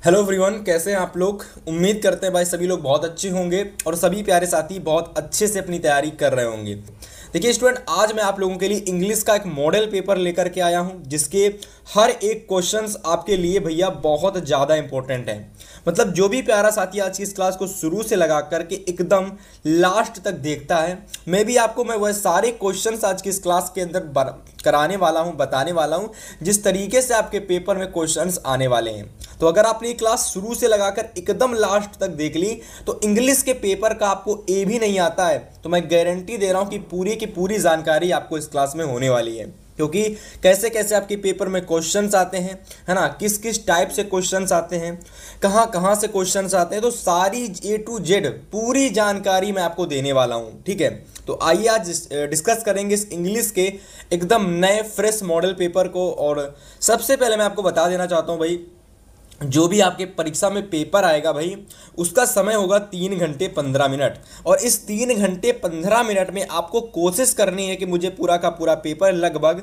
Hello everyone, कैसे हैं आप लोग। उम्मीद करते हैं भाई सभी लोग बहुत अच्छे होंगे और सभी प्यारे साथी बहुत अच्छे से अपनी तैयारी कर रहे होंगे। देखिए स्टूडेंट, आज मैं आप लोगों के लिए इंग्लिश का एक मॉडल पेपर लेकर के आया हूं जिसके हर एक क्वेश्चंस आपके लिए भैया बहुत ज़्यादा इंपॉर्टेंट है। मतलब जो भी प्यारा साथी आज की इस क्लास को शुरू से लगा करके एकदम लास्ट तक देखता है, मैं वह सारे क्वेश्चंस आज की इस क्लास के अंदर कराने वाला हूं, बताने वाला हूं जिस तरीके से आपके पेपर में क्वेश्चंस आने वाले हैं। तो अगर आपने ये क्लास शुरू से लगाकर एकदम लास्ट तक देख ली तो इंग्लिश के पेपर का आपको ए भी नहीं आता है तो मैं गारंटी दे रहा हूं कि पूरी की पूरी जानकारी आपको इस क्लास में होने वाली है। क्योंकि कैसे कैसे आपके पेपर में क्वेश्चंस आते हैं, है ना, किस किस टाइप से क्वेश्चंस आते हैं, कहाँ कहाँ से क्वेश्चंस आते हैं, तो सारी ए टू जेड पूरी जानकारी मैं आपको देने वाला हूँ। ठीक है, तो आइए आज डिस्कस करेंगे इस इंग्लिश के एकदम नए फ्रेश मॉडल पेपर को। और सबसे पहले मैं आपको बता देना चाहता हूँ भाई, जो भी आपके परीक्षा में पेपर आएगा भाई उसका समय होगा 3 घंटे 15 मिनट। और इस 3 घंटे 15 मिनट में आपको कोशिश करनी है कि मुझे पूरा का पूरा पेपर लगभग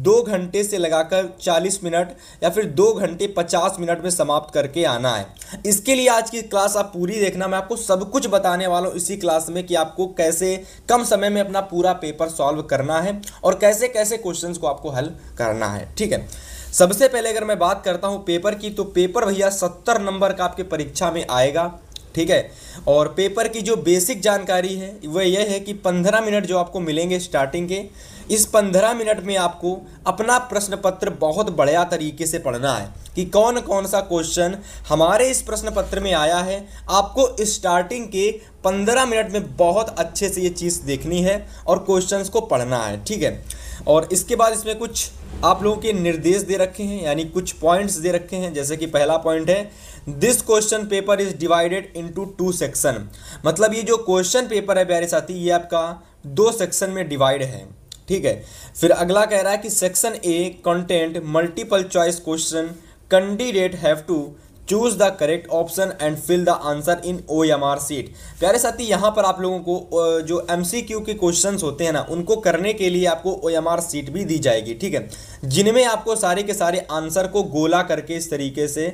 2 घंटे से लगाकर 40 मिनट या फिर 2 घंटे 50 मिनट में समाप्त करके आना है। इसके लिए आज की क्लास आप पूरी देखना, मैं आपको सब कुछ बताने वाला हूँ इसी क्लास में कि आपको कैसे कम समय में अपना पूरा पेपर सॉल्व करना है और कैसे कैसे क्वेश्चंस को आपको हल करना है। ठीक है, सबसे पहले अगर मैं बात करता हूं पेपर की, तो पेपर भैया 70 नंबर का आपके परीक्षा में आएगा। ठीक है, और पेपर की जो बेसिक जानकारी है वह यह है कि 15 मिनट जो आपको मिलेंगे स्टार्टिंग के, इस 15 मिनट में आपको अपना प्रश्न पत्र बहुत बढ़िया तरीके से पढ़ना है कि कौन कौन सा क्वेश्चन हमारे इस प्रश्न पत्र में आया है। आपको स्टार्टिंग के 15 मिनट में बहुत अच्छे से ये चीज़ देखनी है और क्वेश्चंस को पढ़ना है। ठीक है, और इसके बाद इसमें कुछ आप लोगों के निर्देश दे रखे हैं, यानी कुछ पॉइंट्स दे रखे हैं। जैसे कि पहला पॉइंट है, this question paper is divided into 2 section. मतलब ये जो क्वेश्चन पेपर है प्यारे साथी, ये आपका 2 सेक्शन में डिवाइड है। ठीक है, फिर अगला कह रहा है कि section A content multiple choice question, candidate have to choose the correct option and fill the answer in OMR sheet. प्यारे साथी, यहाँ पर आप लोगों को जो MCQ के क्वेश्चंस होते हैं ना, उनको करने के लिए आपको OMR सीट भी दी जाएगी। ठीक है, जिनमें आपको सारे के सारे आंसर को गोला करके इस तरीके से,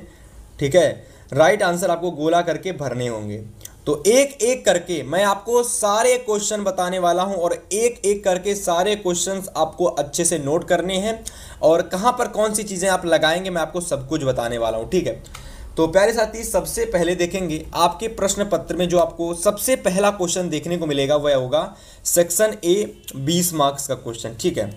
ठीक है, राइट आंसर आपको गोला करके भरने होंगे। तो एक एक करके मैं आपको सारे क्वेश्चन बताने वाला हूं और एक एक करके सारे क्वेश्चंस आपको अच्छे से नोट करने हैं और कहां पर कौन सी चीज़ें आप लगाएंगे मैं आपको सब कुछ बताने वाला हूं। ठीक है, तो प्यारे साथी, सबसे पहले देखेंगे आपके प्रश्न पत्र में जो आपको सबसे पहला क्वेश्चन देखने को मिलेगा वह होगा सेक्शन ए 20 मार्क्स का क्वेश्चन। ठीक है,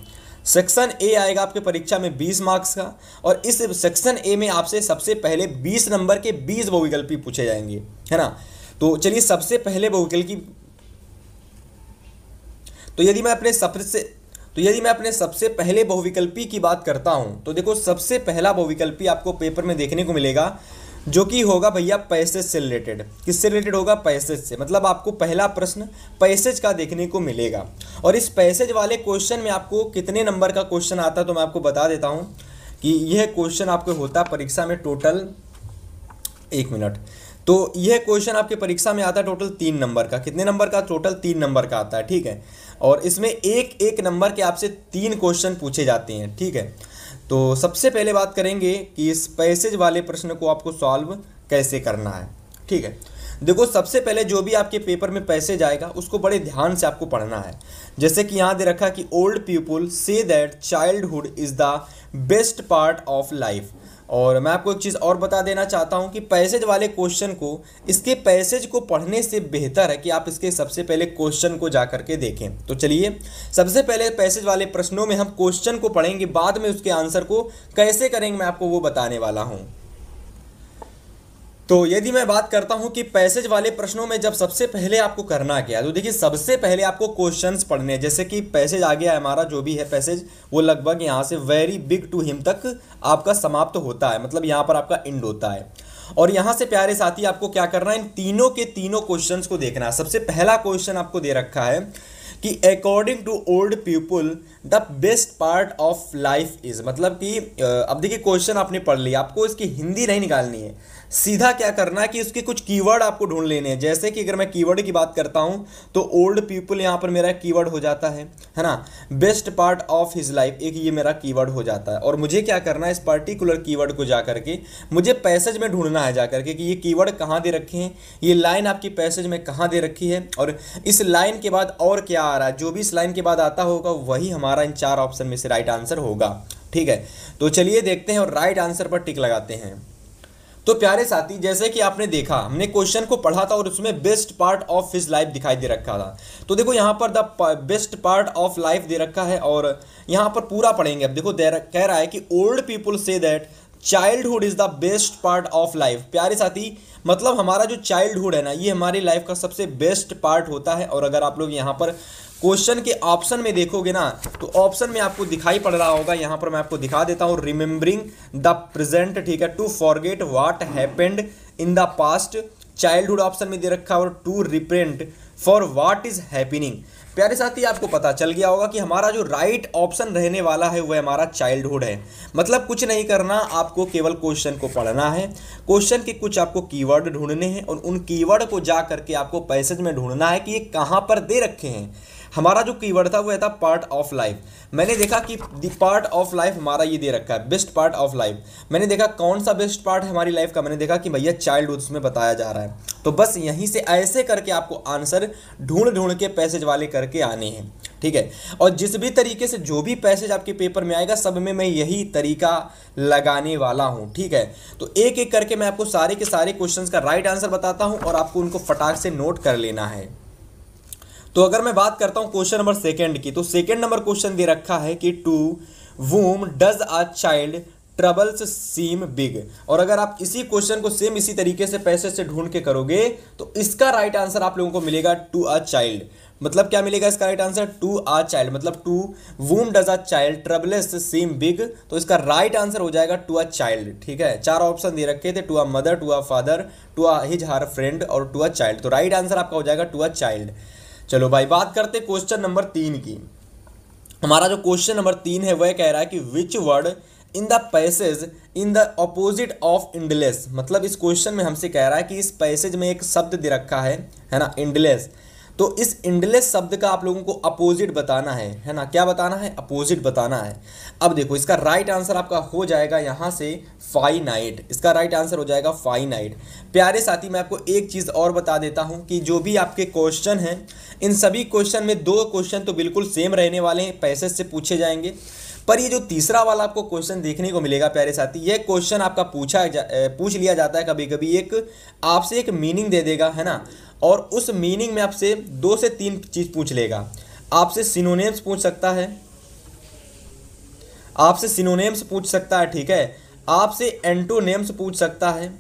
सेक्शन ए आएगा आपके परीक्षा में 20 मार्क्स का और इस सेक्शन ए में आपसे सबसे पहले 20 नंबर के 20 बहुविकल्पी पूछे जाएंगे, है ना। तो चलिए सबसे पहले बहुविकल्पी, तो यदि मैं अपने सबसे पहले बहुविकल्पी की बात करता हूं तो देखो, सबसे पहला बहुविकल्पी आपको पेपर में देखने को मिलेगा जो कि होगा भैया पैसेज से रिलेटेड। किससे रिलेटेड होगा? पैसेज से। मतलब आपको पहला प्रश्न पैसेज का देखने को मिलेगा और इस पैसेज वाले क्वेश्चन में आपको कितने नंबर का क्वेश्चन आता है तो मैं आपको बता देता हूं कि यह क्वेश्चन आपको होता है परीक्षा में टोटल, 1 मिनट, तो यह क्वेश्चन आपके परीक्षा में आता है टोटल 3 नंबर का। कितने नंबर का? टोटल 3 नंबर का आता है। ठीक है, और इसमें एक एक नंबर के आपसे 3 क्वेश्चन पूछे जाते हैं। ठीक है, तो सबसे पहले बात करेंगे कि इस पैसेज वाले प्रश्न को आपको सॉल्व कैसे करना है। ठीक है, देखो सबसे पहले जो भी आपके पेपर में पैसेज आएगा उसको बड़े ध्यान से आपको पढ़ना है। जैसे कि यहाँ दे रखा कि old people say that childhood is the best part of life. और मैं आपको एक चीज़ और बता देना चाहता हूं कि पैसेज वाले क्वेश्चन को, इसके पैसेज को पढ़ने से बेहतर है कि आप इसके सबसे पहले क्वेश्चन को जा करके देखें। तो चलिए सबसे पहले पैसेज वाले प्रश्नों में हम क्वेश्चन को पढ़ेंगे, बाद में उसके आंसर को कैसे करेंगे मैं आपको वो बताने वाला हूं। तो यदि मैं बात करता हूं कि पैसेज वाले प्रश्नों में जब सबसे पहले आपको करना क्या है, तो देखिए सबसे पहले आपको क्वेश्चंस पढ़ने हैं। जैसे कि पैसेज आ गया है हमारा, जो भी है पैसेज वो लगभग यहाँ से वेरी बिग टू हिम तक आपका समाप्त होता है, मतलब यहाँ पर आपका एंड होता है। और यहाँ से प्यारे साथी आपको क्या करना है, इन तीनों के तीनों क्वेश्चंस को देखना है। सबसे पहला क्वेश्चन आपको दे रखा है कि according to old people the best part of life is, मतलब कि अब देखिए क्वेश्चन आपने पढ़ लिया, आपको इसकी हिंदी नहीं निकालनी है, सीधा क्या करना है कि उसके कुछ कीवर्ड आपको ढूंढ लेने हैं। जैसे कि अगर मैं कीवर्ड की बात करता हूं तो ओल्ड पीपल यहाँ पर मेरा कीवर्ड हो जाता है ना। Best part of his life एक ये मेरा कीवर्ड हो जाता है, और मुझे क्या करना है इस पर्टिकुलर कीवर्ड को जा करके मुझे पैसेज में ढूंढना है जा करके कि ये कीवर्ड कहाँ दे रखे हैं, ये लाइन आपकी पैसेज में कहाँ दे रखी है, और इस लाइन के बाद और क्या आ रहा है। जो भी इस लाइन के बाद आता होगा वही हमारा इन 4 ऑप्शन में से राइट आंसर होगा। ठीक है, तो चलिए देखते हैं और राइट आंसर पर टिक लगाते हैं। तो प्यारे साथी, जैसे कि आपने देखा हमने क्वेश्चन को पढ़ा था और उसमें best part of his life दिखाई दे रखा था। तो देखो यहाँ पर the best part of life दे रखा है और यहाँ पर पूरा पढ़ेंगे। अब देखो कह रहा है कि old people say that childhood is the best part of life. प्यारे साथी, मतलब हमारा जो चाइल्डहुड है ना, ये हमारी लाइफ का सबसे बेस्ट पार्ट होता है। और अगर आप लोग यहाँ पर क्वेश्चन के ऑप्शन में देखोगे ना, तो ऑप्शन में आपको दिखाई पड़ रहा होगा, यहाँ पर मैं आपको दिखा देता हूँ, रिमेंबरिंग द प्रेजेंट, ठीक है, to forget what happened in the past, childhood option में दे रखा है, और to repent for what is happening. प्यारे साथी, आपको पता चल गया होगा कि हमारा जो राइट ऑप्शन रहने वाला है वह हमारा चाइल्डहुड है। मतलब कुछ नहीं करना, आपको केवल क्वेश्चन को पढ़ना है, क्वेश्चन के कुछ आपको कीवर्ड ढूंढने हैं और उन कीवर्ड को जा करके आपको पैसेज में ढूंढना है कि ये कहाँ पर दे रखे हैं। हमारा जो कीवर्ड था वह था पार्ट ऑफ लाइफ। मैंने देखा कि द पार्ट ऑफ लाइफ हमारा ये दे रखा है, बेस्ट पार्ट ऑफ लाइफ। मैंने देखा कौन सा बेस्ट पार्ट है हमारी लाइफ का, मैंने देखा कि भैया चाइल्डहुड उसमें बताया जा रहा है। तो बस यहीं से ऐसे करके आपको आंसर ढूंढ ढूंढ के पैसेज वाले करके आने हैं। ठीक है, और जिस भी तरीके से जो भी पैसेज आपके पेपर में आएगा सब में मैं यही तरीका लगाने वाला हूं। ठीक है, तो एक एक करके मैं आपको सारे के सारे क्वेश्चंस का राइट आंसर बताता हूं और आपको उनको फटाक से नोट कर लेना है। तो अगर मैं बात करता हूं क्वेश्चन नंबर सेकंड की, तो सेकंड नंबर क्वेश्चन दे रखा है कि to whom does a child troubles seem big. और अगर आप इसी क्वेश्चन को सेम इसी तरीके से पैसे से ढूंढ के करोगे तो इसका राइट आंसर आप लोगों को मिलेगा टू अ चाइल्ड। मतलब क्या मिलेगा इसका right answer, to a child, मतलब to whom does a child troubles seem big, तो इसका राइट आंसर हो जाएगा टू अ चाइल्ड। ठीक है, 4 ऑप्शन दे रखे थे, to a mother, to a father, to a his her friend और टू अ चाइल्ड। तो राइट आंसर आपका हो जाएगा टू अ चाइल्ड। चलो भाई, बात करते क्वेश्चन नंबर 3 की। हमारा जो क्वेश्चन नंबर 3 है वह कह रहा है कि which word in the passage in the opposite of endless. मतलब इस क्वेश्चन में हमसे कह रहा है कि इस पैसेज में एक शब्द दे रखा है ना, इंडलेस। तो इस इंडलेस शब्द का आप लोगों को अपोजिट बताना है ना, क्या बताना है, अपोजिट बताना है। अब देखो इसका राइट आंसर आपका हो जाएगा यहाँ से फाइनाइट। इसका राइट आंसर हो जाएगा फाइनाइट। प्यारे साथी, मैं आपको एक चीज़ और बता देता हूँ कि जो भी आपके क्वेश्चन हैं इन सभी क्वेश्चन में 2 क्वेश्चन तो बिल्कुल सेम रहने वाले हैं, पैसेज से पूछे जाएंगे। पर ये जो तीसरा वाला आपको क्वेश्चन देखने को मिलेगा प्यारे साथी, ये क्वेश्चन आपका पूछ लिया जाता है कभी कभी, एक आपसे एक मीनिंग दे देगा, है ना, और उस मीनिंग में आपसे 2 से 3 चीज़ पूछ लेगा। आपसे सिनोनिम्स पूछ सकता है, आपसे सिनोनिम्स पूछ सकता है, ठीक है, आपसे एंटोनिम्स पूछ सकता है,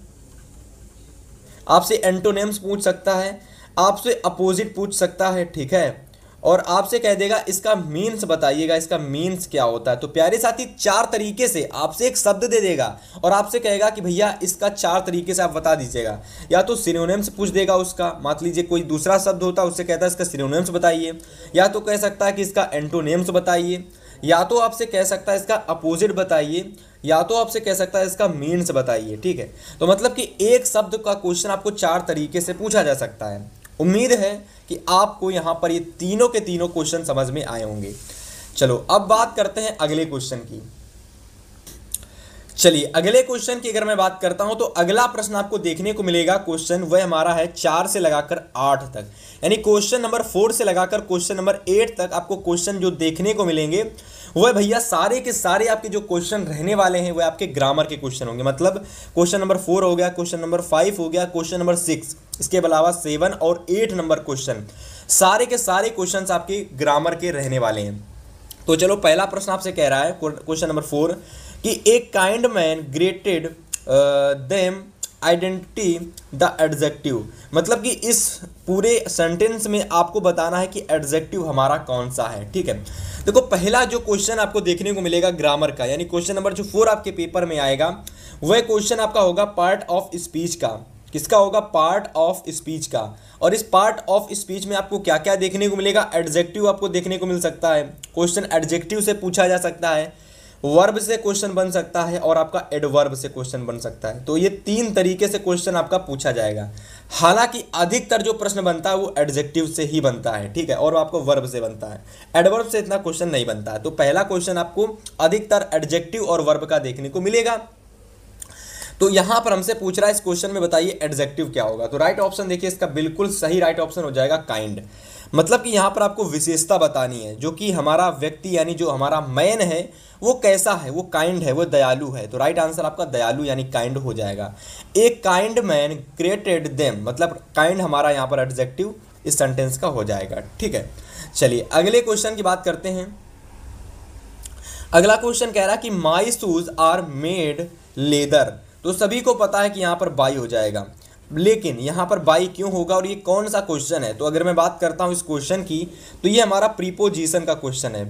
आपसे एंटोनिम्स पूछ सकता है, आपसे अपोजिट पूछ सकता है, ठीक है, और आपसे कह देगा इसका मीन्स बताइएगा, इसका मीन्स क्या होता है। तो प्यारे साथी, 4 तरीके से आपसे एक शब्द दे देगा और आपसे कहेगा कि भैया इसका 4 तरीके से आप बता दीजिएगा। या तो सिनोनिम्स पूछ देगा उसका, मान लीजिए कोई दूसरा शब्द होता है उससे कहता है इसका सिनोनिम्स बताइए, या तो कह सकता है कि इसका एंटोनिम्स बताइए, या तो आपसे कह सकता है इसका अपोजिट बताइए, या तो आपसे कह सकता है इसका मीन्स बताइए। ठीक है, तो मतलब कि एक शब्द का क्वेश्चन आपको 4 तरीके से पूछा जा सकता है। उम्मीद है कि आपको यहाँ पर ये तीनों के तीनों क्वेश्चन समझ में आए होंगे। चलो अब बात करते हैं अगले क्वेश्चन की। चलिए अगले क्वेश्चन की अगर मैं बात करता हूं तो अगला प्रश्न आपको देखने को मिलेगा, क्वेश्चन वह हमारा है 4 से लगाकर 8 तक, यानी क्वेश्चन नंबर 4 से लगाकर क्वेश्चन नंबर 8 तक आपको क्वेश्चन जो देखने को मिलेंगे वह भैया सारे के सारे आपके जो क्वेश्चन रहने वाले हैं वह आपके ग्रामर के क्वेश्चन होंगे। मतलब क्वेश्चन नंबर 4 हो गया, क्वेश्चन नंबर 5 हो गया, क्वेश्चन नंबर 6, इसके अलावा 7 और 8 नंबर क्वेश्चन, सारे के सारे क्वेश्चन आपके ग्रामर के रहने वाले हैं। तो चलो पहला प्रश्न आपसे कह रहा है क्वेश्चन नंबर 4 कि एक kind man greeted them identity the adjective. मतलब कि इस पूरे सेंटेंस में आपको बताना है कि एडजेक्टिव हमारा कौन सा है। ठीक है, देखो पहला जो क्वेश्चन आपको देखने को मिलेगा ग्रामर का, यानी क्वेश्चन नंबर जो 4 आपके पेपर में आएगा वह क्वेश्चन आपका होगा पार्ट ऑफ स्पीच का, किसका होगा, पार्ट ऑफ स्पीच का। और इस पार्ट ऑफ स्पीच में आपको क्या क्या देखने को मिलेगा, एडजेक्टिव आपको देखने को मिल सकता है, क्वेश्चन एडजेक्टिव से पूछा जा सकता है, वर्ब से क्वेश्चन बन सकता है और आपका एडवर्ब से क्वेश्चन बन सकता है। तो ये 3 तरीके से क्वेश्चन आपका पूछा जाएगा। हालांकि अधिकतर जो प्रश्न बनता है वो एडजेक्टिव से ही बनता है, ठीक है, और आपको वर्ब से बनता है, एडवर्ब से इतना क्वेश्चन नहीं बनता है। तो पहला क्वेश्चन आपको अधिकतर एडजेक्टिव और वर्ब का देखने को मिलेगा। तो यहां पर हमसे पूछ रहा है इस क्वेश्चन में बताइए एडजेक्टिव क्या होगा। तो राइट ऑप्शन देखिए इसका बिल्कुल सही राइट ऑप्शन हो जाएगा काइंड। मतलब कि यहां पर आपको विशेषता बतानी है, जो कि हमारा व्यक्ति यानी जो हमारा मैन है वो कैसा है, वो काइंड है, वो दयालु है। तो राइट आंसर आपका दयालु यानी काइंड हो जाएगा। A kind man created them, मतलब काइंड हमारा यहाँ पर एडजेक्टिव इस सेंटेंस का हो जाएगा, ठीक है। चलिए अगले क्वेश्चन की बात करते हैं। अगला क्वेश्चन कह रहा है कि my shoes are made leather. तो सभी को पता है कि यहाँ पर बाई हो जाएगा, लेकिन यहाँ पर बाई क्यों होगा और ये कौन सा क्वेश्चन है। तो अगर मैं बात करता हूँ इस क्वेश्चन की, तो ये हमारा प्रीपोजिशन का क्वेश्चन है,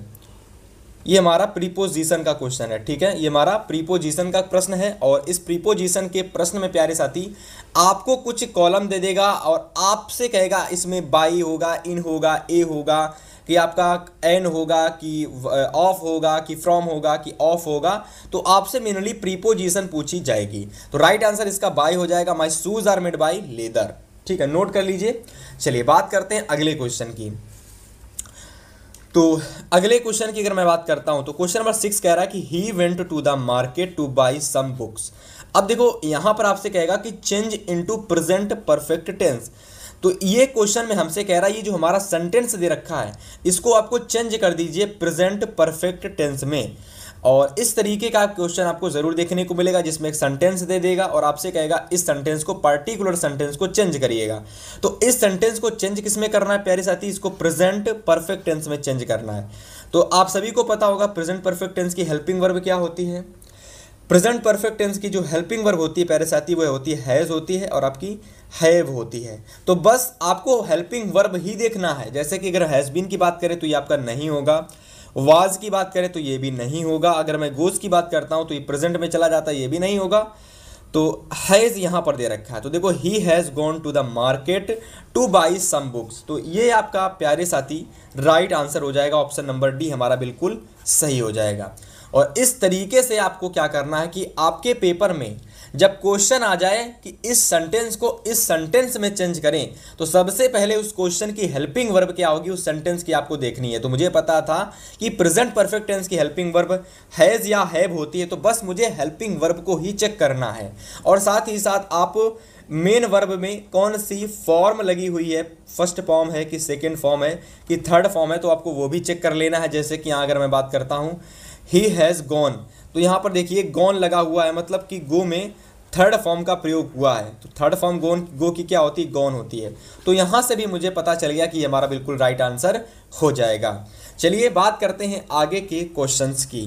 ये हमारा प्रीपोजिशन का क्वेश्चन है, ठीक है, ये हमारा प्रीपोजिशन का प्रश्न है। और इस प्रीपोजिशन के प्रश्न में प्यारे साथी आपको कुछ कॉलम दे देगा और आपसे कहेगा इसमें बाई होगा, इन होगा, ए होगा, कि आपका एन होगा, कि ऑफ होगा, कि फ्रॉम होगा, कि ऑफ होगा। तो आपसे मेनली प्रीपोजिशन पूछी जाएगी। तो राइट आंसर इसका बाई हो जाएगा, my shoes are made by leather, ठीक है, नोट कर लीजिए। चलिए बात करते हैं अगले क्वेश्चन की। तो अगले क्वेश्चन की अगर मैं बात करता हूं तो क्वेश्चन नंबर 6 कह रहा है कि he went to the market to buy some books. अब देखो यहां पर आपसे कहेगा कि change into present perfect tense. तो ये क्वेश्चन में हमसे कह रहा है ये जो हमारा सेंटेंस दे रखा है इसको आपको चेंज कर दीजिए प्रेजेंट परफेक्ट टेंस में। और इस तरीके का क्वेश्चन आपको जरूर देखने को मिलेगा, जिसमें एक सेंटेंस दे देगा और आपसे कहेगा इस सेंटेंस को, पर्टिकुलर सेंटेंस को चेंज करिएगा। तो इस सेंटेंस को चेंज किस में करना है प्यारे साथी, इसको प्रेजेंट परफेक्ट टेंस में चेंज करना है। तो आप सभी को पता होगा प्रेजेंट परफेक्ट टेंस की हेल्पिंग वर्ब क्या होती है। प्रेजेंट परफेक्ट टेंस की जो हेल्पिंग वर्ब होती है प्यारे साथी वो होती है हैज होती है और आपकी हैव होती है। तो बस आपको हेल्पिंग वर्ब ही देखना है। जैसे कि अगर हैज बीन की बात करें तो ये आपका नहीं होगा, वाज की बात करें तो ये भी नहीं होगा, अगर मैं गोज की बात करता हूं तो ये प्रेजेंट में चला जाता है, ये भी नहीं होगा। तो हैज यहां पर दे रखा है। तो देखो he has gone to the market to buy some books. तो ये आपका प्यारे साथी राइट आंसर हो जाएगा, ऑप्शन नंबर डी हमारा बिल्कुल सही हो जाएगा। और इस तरीके से आपको क्या करना है कि आपके पेपर में जब क्वेश्चन आ जाए कि इस सेंटेंस को इस सेंटेंस में चेंज करें, तो सबसे पहले उस क्वेश्चन की हेल्पिंग वर्ब क्या होगी उस सेंटेंस की आपको देखनी है। तो मुझे पता था कि प्रेजेंट परफेक्ट टेंस की हेल्पिंग वर्ब हैज या हैव होती है, तो बस मुझे हेल्पिंग वर्ब को ही चेक करना है। और साथ ही साथ आप मेन वर्ब में कौन सी फॉर्म लगी हुई है, फर्स्ट फॉर्म है कि सेकेंड फॉर्म है कि थर्ड फॉर्म है, तो आपको वो भी चेक कर लेना है। जैसे कि यहाँ अगर मैं बात करता हूँ ही हैज़ गॉन, तो यहाँ पर देखिए गॉन लगा हुआ है, मतलब कि गो में थर्ड फॉर्म का प्रयोग हुआ है। तो थर्ड फॉर्म गो की क्या होती है, गॉन होती है। तो यहाँ से भी मुझे पता चल गया कि हमारा बिल्कुल राइट आंसर हो जाएगा। चलिए बात करते हैं आगे के क्वेश्चंस की।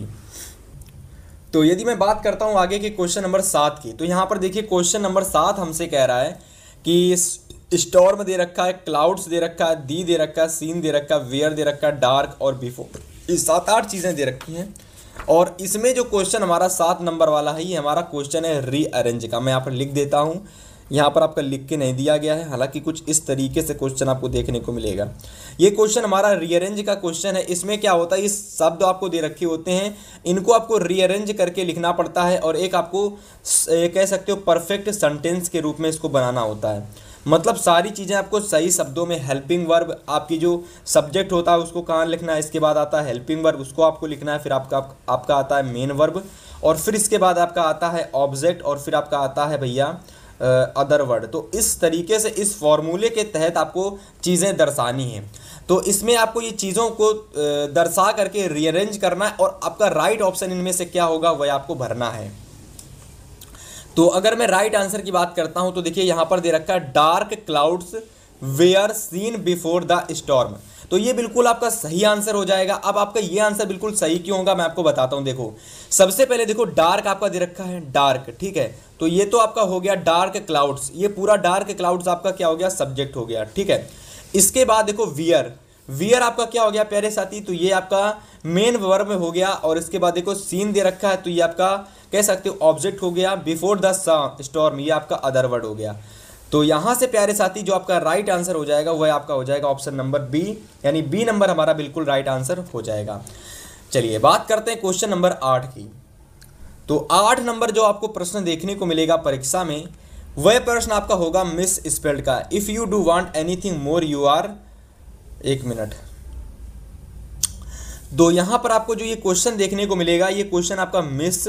तो यदि मैं बात करता हूँ आगे के क्वेश्चन नंबर 7 की, तो यहाँ पर देखिए क्वेश्चन नंबर 7 हमसे कह रहा है कि स्टॉर्म दे रखा है, क्लाउड्स दे रखा है, दी दे रखा है, सीन दे रखा है, वेयर दे रखा है, डार्क और बिफोर, ये 7-8 चीज़ें दे रखी हैं। और इसमें जो क्वेश्चन हमारा 7 नंबर वाला है ये हमारा क्वेश्चन है रीअरेंज का। मैं यहाँ पर लिख देता हूँ, यहाँ पर आपका लिख के नहीं दिया गया है, हालांकि कुछ इस तरीके से क्वेश्चन आपको देखने को मिलेगा। ये क्वेश्चन हमारा रीअरेंज का क्वेश्चन है। इसमें क्या होता है, ये शब्द आपको दे रखे होते हैं, इनको आपको रीअरेंज करके लिखना पड़ता है और एक आपको कह सकते हो परफेक्ट सेंटेंस के रूप में इसको बनाना होता है। मतलब सारी चीज़ें आपको सही शब्दों में, हेल्पिंग वर्ब आपकी जो सब्जेक्ट होता है उसको कहाँ लिखना है, इसके बाद आता है हेल्पिंग वर्ब उसको आपको लिखना है, फिर आपका आता है मेन वर्ब और फिर इसके बाद आपका आता है ऑब्जेक्ट और फिर आपका आता है भैया अदर वर्ड। तो इस तरीके से इस फॉर्मूले के तहत आपको चीज़ें दर्शानी हैं। तो इसमें आपको ये चीज़ों को दर्शा करके रीअरेंज करना है और आपका राइट ऑप्शन इनमें से क्या होगा वह आपको भरना है। तो अगर मैं राइट आंसर की बात करता हूं तो देखिए यहां पर दे रखा है dark clouds were seen before the storm. तो ये बिल्कुल आपका सही आंसर हो जाएगा। अब आपका ये आंसर बिल्कुल सही क्यों होगा मैं आपको बताता हूं। देखो सबसे पहले देखो डार्क आपका दे रखा है, डार्क, ठीक है, तो ये तो आपका हो गया डार्क क्लाउड्स, ये पूरा डार्क क्लाउड्स आपका क्या हो गया, सब्जेक्ट हो गया, ठीक है। इसके बाद देखो वियर, वियर आपका क्या हो गया प्यारे साथी, तो ये आपका मेन वर्ब में हो गया। और इसके बाद देखो सीन दे रखा है तो ये आपका कह सकते हो ऑब्जेक्ट हो गया। बिफोर द स्टॉर्म ये आपका अदर वर्ड हो गया। तो यहाँ से प्यारे साथी जो आपका राइट आंसर हो जाएगा वह आपका हो जाएगा ऑप्शन नंबर बी, यानी बी नंबर हमारा बिल्कुल राइट आंसर हो जाएगा। चलिए बात करते हैं क्वेश्चन नंबर 8 की। तो 8 नंबर जो आपको प्रश्न देखने को मिलेगा परीक्षा में, वह प्रश्न आपका होगा मिस स्पेल्ड का। If you do want anything more you are, एक मिनट। तो यहां पर आपको जो ये क्वेश्चन देखने को मिलेगा, ये क्वेश्चन आपका मिस